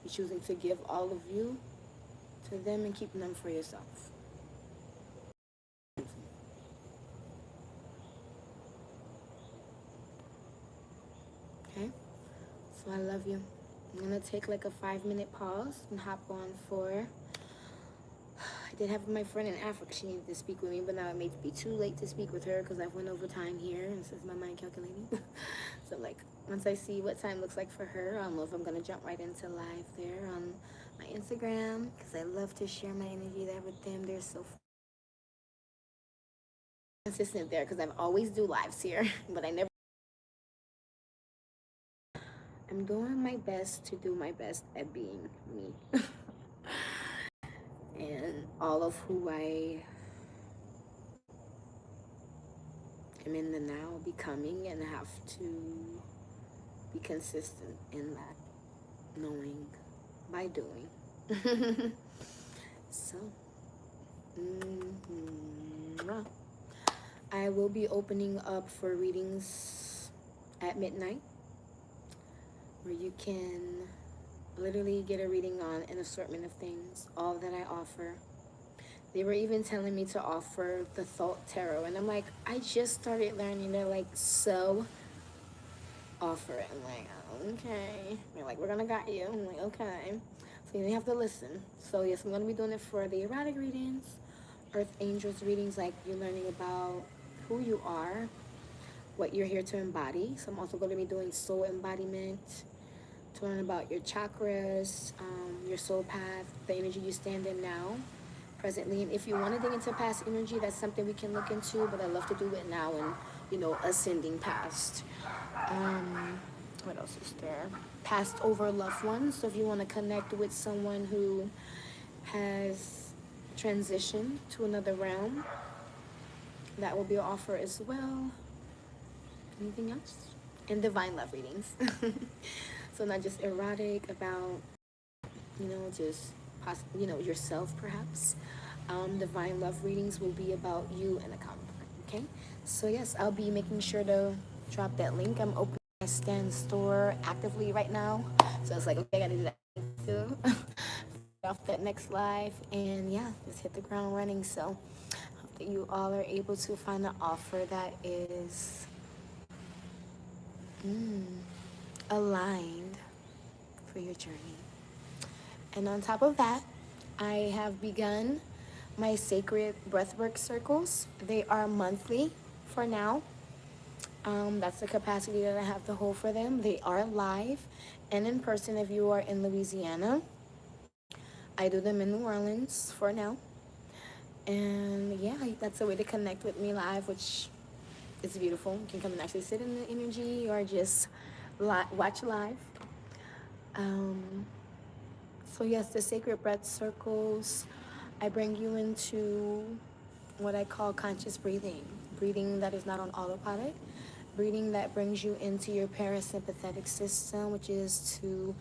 You're choosing to give all of you to them and keep them for yourself. Okay? So I love you. I'm going to take like a 5-minute pause and hop on for... I did have my friend in Africa. She needed to speak with me, but now it may be too late to speak with her because I've went over time here, and this is my mind calculating. So like, once I see what time looks like for her, I'll know if I'm going to jump right into live there on my Instagram, because I love to share my energy there with them. They're so consistent there, because I always do lives here, but I never... I'm doing my best to do my best at being me. And all of who I am in the now becoming, and have to be consistent in that, knowing by doing. So, I will be opening up for readings at midnight, where you can literally get a reading on an assortment of things, all that I offer. They were even telling me to offer the Thought Tarot, and I'm like, I just started learning. They're like, so offer it. I'm like, okay. They're like, we're gonna got you. I'm like, okay. So you have to listen. So yes, I'm gonna be doing it for the erotic readings, Earth Angels readings, like you're learning about who you are, what you're here to embody. So I'm also going to be doing soul embodiment, to learn about your chakras, your soul path, the energy you stand in now, presently. And if you want to dig into past energy, that's something we can look into, but I love to do it now and, you know, ascending past. What else is there? Past over loved ones. So if you want to connect with someone who has transitioned to another realm, that will be an offer as well. Anything else? And divine love readings. So not just erotic, about, you know, just yourself perhaps. Divine love readings will be about you and a counterpart. Okay. So yes, I'll be making sure to drop that link. I'm opening my Stan store actively right now, so it's like, okay, I gotta do that too. Off that next live, and yeah, just hit the ground running. So hope that you all are able to find an offer that is aligned for your journey. And on top of that, I have begun my sacred breathwork circles. They are monthly for now. That's the capacity that I have to hold for them. They are live and in person if you are in Louisiana. I do them in New Orleans for now. And yeah, that's a way to connect with me live, which is beautiful. You can come and actually sit in the energy or just watch live. So yes, the sacred breath circles, I bring you into what I call conscious breathing. Breathing that is not on autopilot. Breathing that brings you into your parasympathetic system, which is to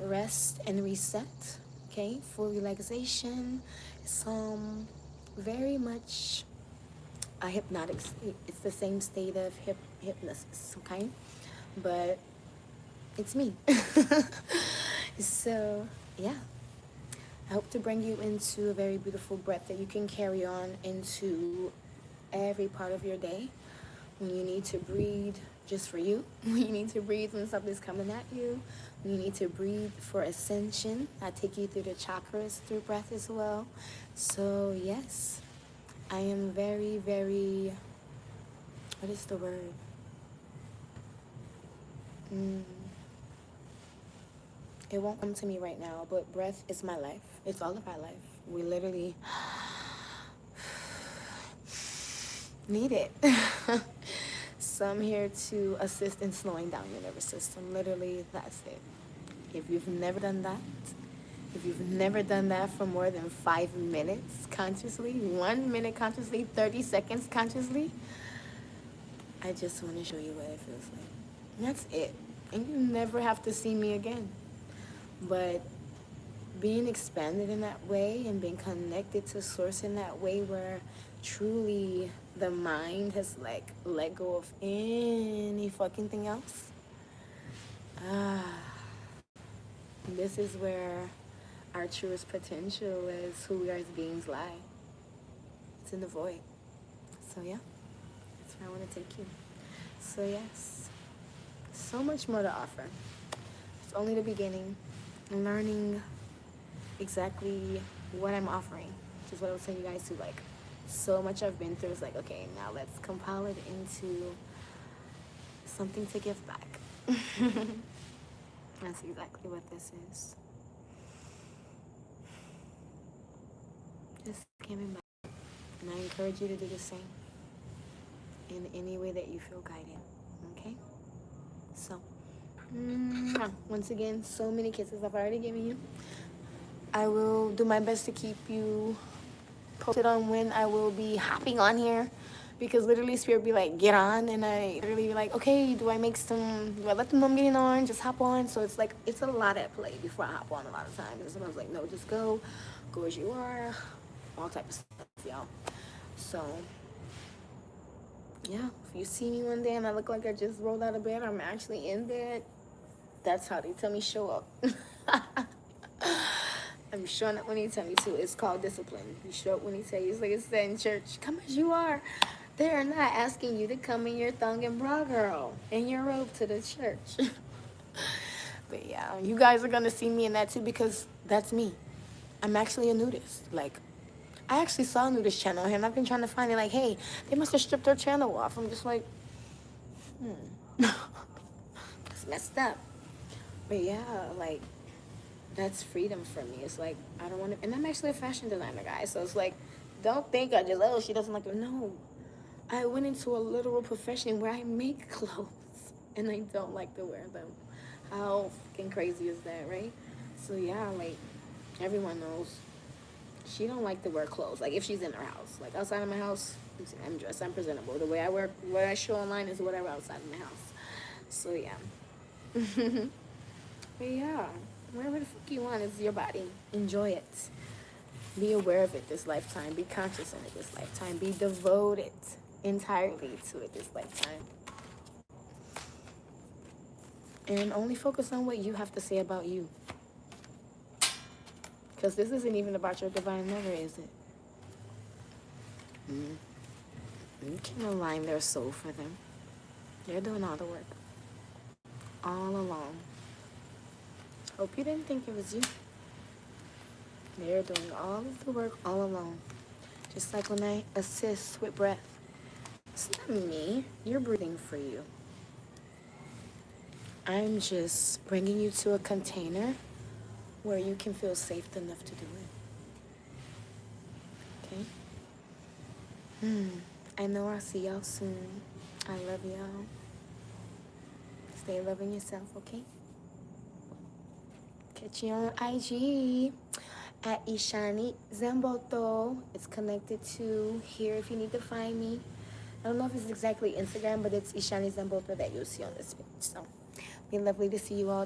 rest and reset. Okay, full relaxation. It's very much a hypnotic state. It's the same state of hypnosis, okay? But it's me. So, yeah. I hope to bring you into a very beautiful breath that you can carry on into every part of your day. When you need to breathe just for you, when you need to breathe when something's coming at you, when you need to breathe for ascension. I take you through the chakras through breath as well. So yes, I am very, very, what is the word? It won't come to me right now, but breath is my life. It's all of our life. We literally need it. So I'm here to assist in slowing down your nervous system. Literally, that's it. If you've never done that, if you've never done that for more than 5 minutes consciously, 1 minute consciously, 30 seconds consciously, I just want to show you what it feels like. That's it. And you never have to see me again. But being expanded in that way and being connected to source in that way where truly the mind has like let go of any fucking thing else. This is where our truest potential as who we are as beings lie. It's in the void. So yeah, that's where I want to take you. So yes, so much more to offer. It's only the beginning. I'm learning exactly what I'm offering, which is what I was saying you guys to, like, so much I've been through. It's like, okay, now let's compile it into something to give back. That's exactly what this is. Just giving back. And I encourage you to do the same in any way that you feel guided. Okay? So, once again, so many kisses I've already given you. I will do my best to keep you posted on when I will be hopping on here, because literally Spirit be like, get on, and I literally be like, okay, do I let them know I'm getting on, just hop on? So it's like, it's a lot at play before I hop on a lot of times. And sometimes like, no, just go as you are, all type of stuff, y'all. So yeah, if you see me one day and I look like I just rolled out of bed, I'm actually in bed, that's how they tell me show up. I'm showing up when he tell me to. It's called discipline. You show up when he tell you. It's like it said in church, come as you are. They're not asking you to come in your thong and bra, girl, in your robe to the church. But yeah, you guys are going to see me in that too, because that's me. I'm actually a nudist. Like, I actually saw a nudist channel here, and I've been trying to find it. Like, hey, they must have stripped their channel off. I'm just like, it's messed up. But yeah, like, that's freedom for me. It's like, I don't want to, and I'm actually a fashion designer, guys. So it's like, don't think I just, oh, she doesn't like it. No, I went into a literal profession where I make clothes and I don't like to wear them. How fucking crazy is that, right? So yeah, like, everyone knows she don't like to wear clothes. Like, if she's in her house, like outside of my house, I'm dressed, I'm presentable. The way I wear, what I show online is whatever outside of my house. So yeah. But yeah, wherever the fuck you want is your body. Enjoy it. Be aware of it this lifetime. Be conscious in it this lifetime. Be devoted entirely to it this lifetime. And only focus on what you have to say about you. Because this isn't even about your divine mother, is it? You can align their soul for them. They're doing all the work. All along. Hope you didn't think it was you. They're doing all of the work all alone. Just like when I assist with breath. It's not me. You're breathing for you. I'm just bringing you to a container where you can feel safe enough to do it. Okay? I know I'll see y'all soon. I love y'all. Stay loving yourself, okay? Catch you on IG at 𝐄𝐚𝐫𝐿𝐿. It's connected to here if you need to find me. I don't know if it's exactly Instagram, but it's 𝐄𝐚𝐫𝐿𝐿 that you'll see on this page. So, be lovely to see you all.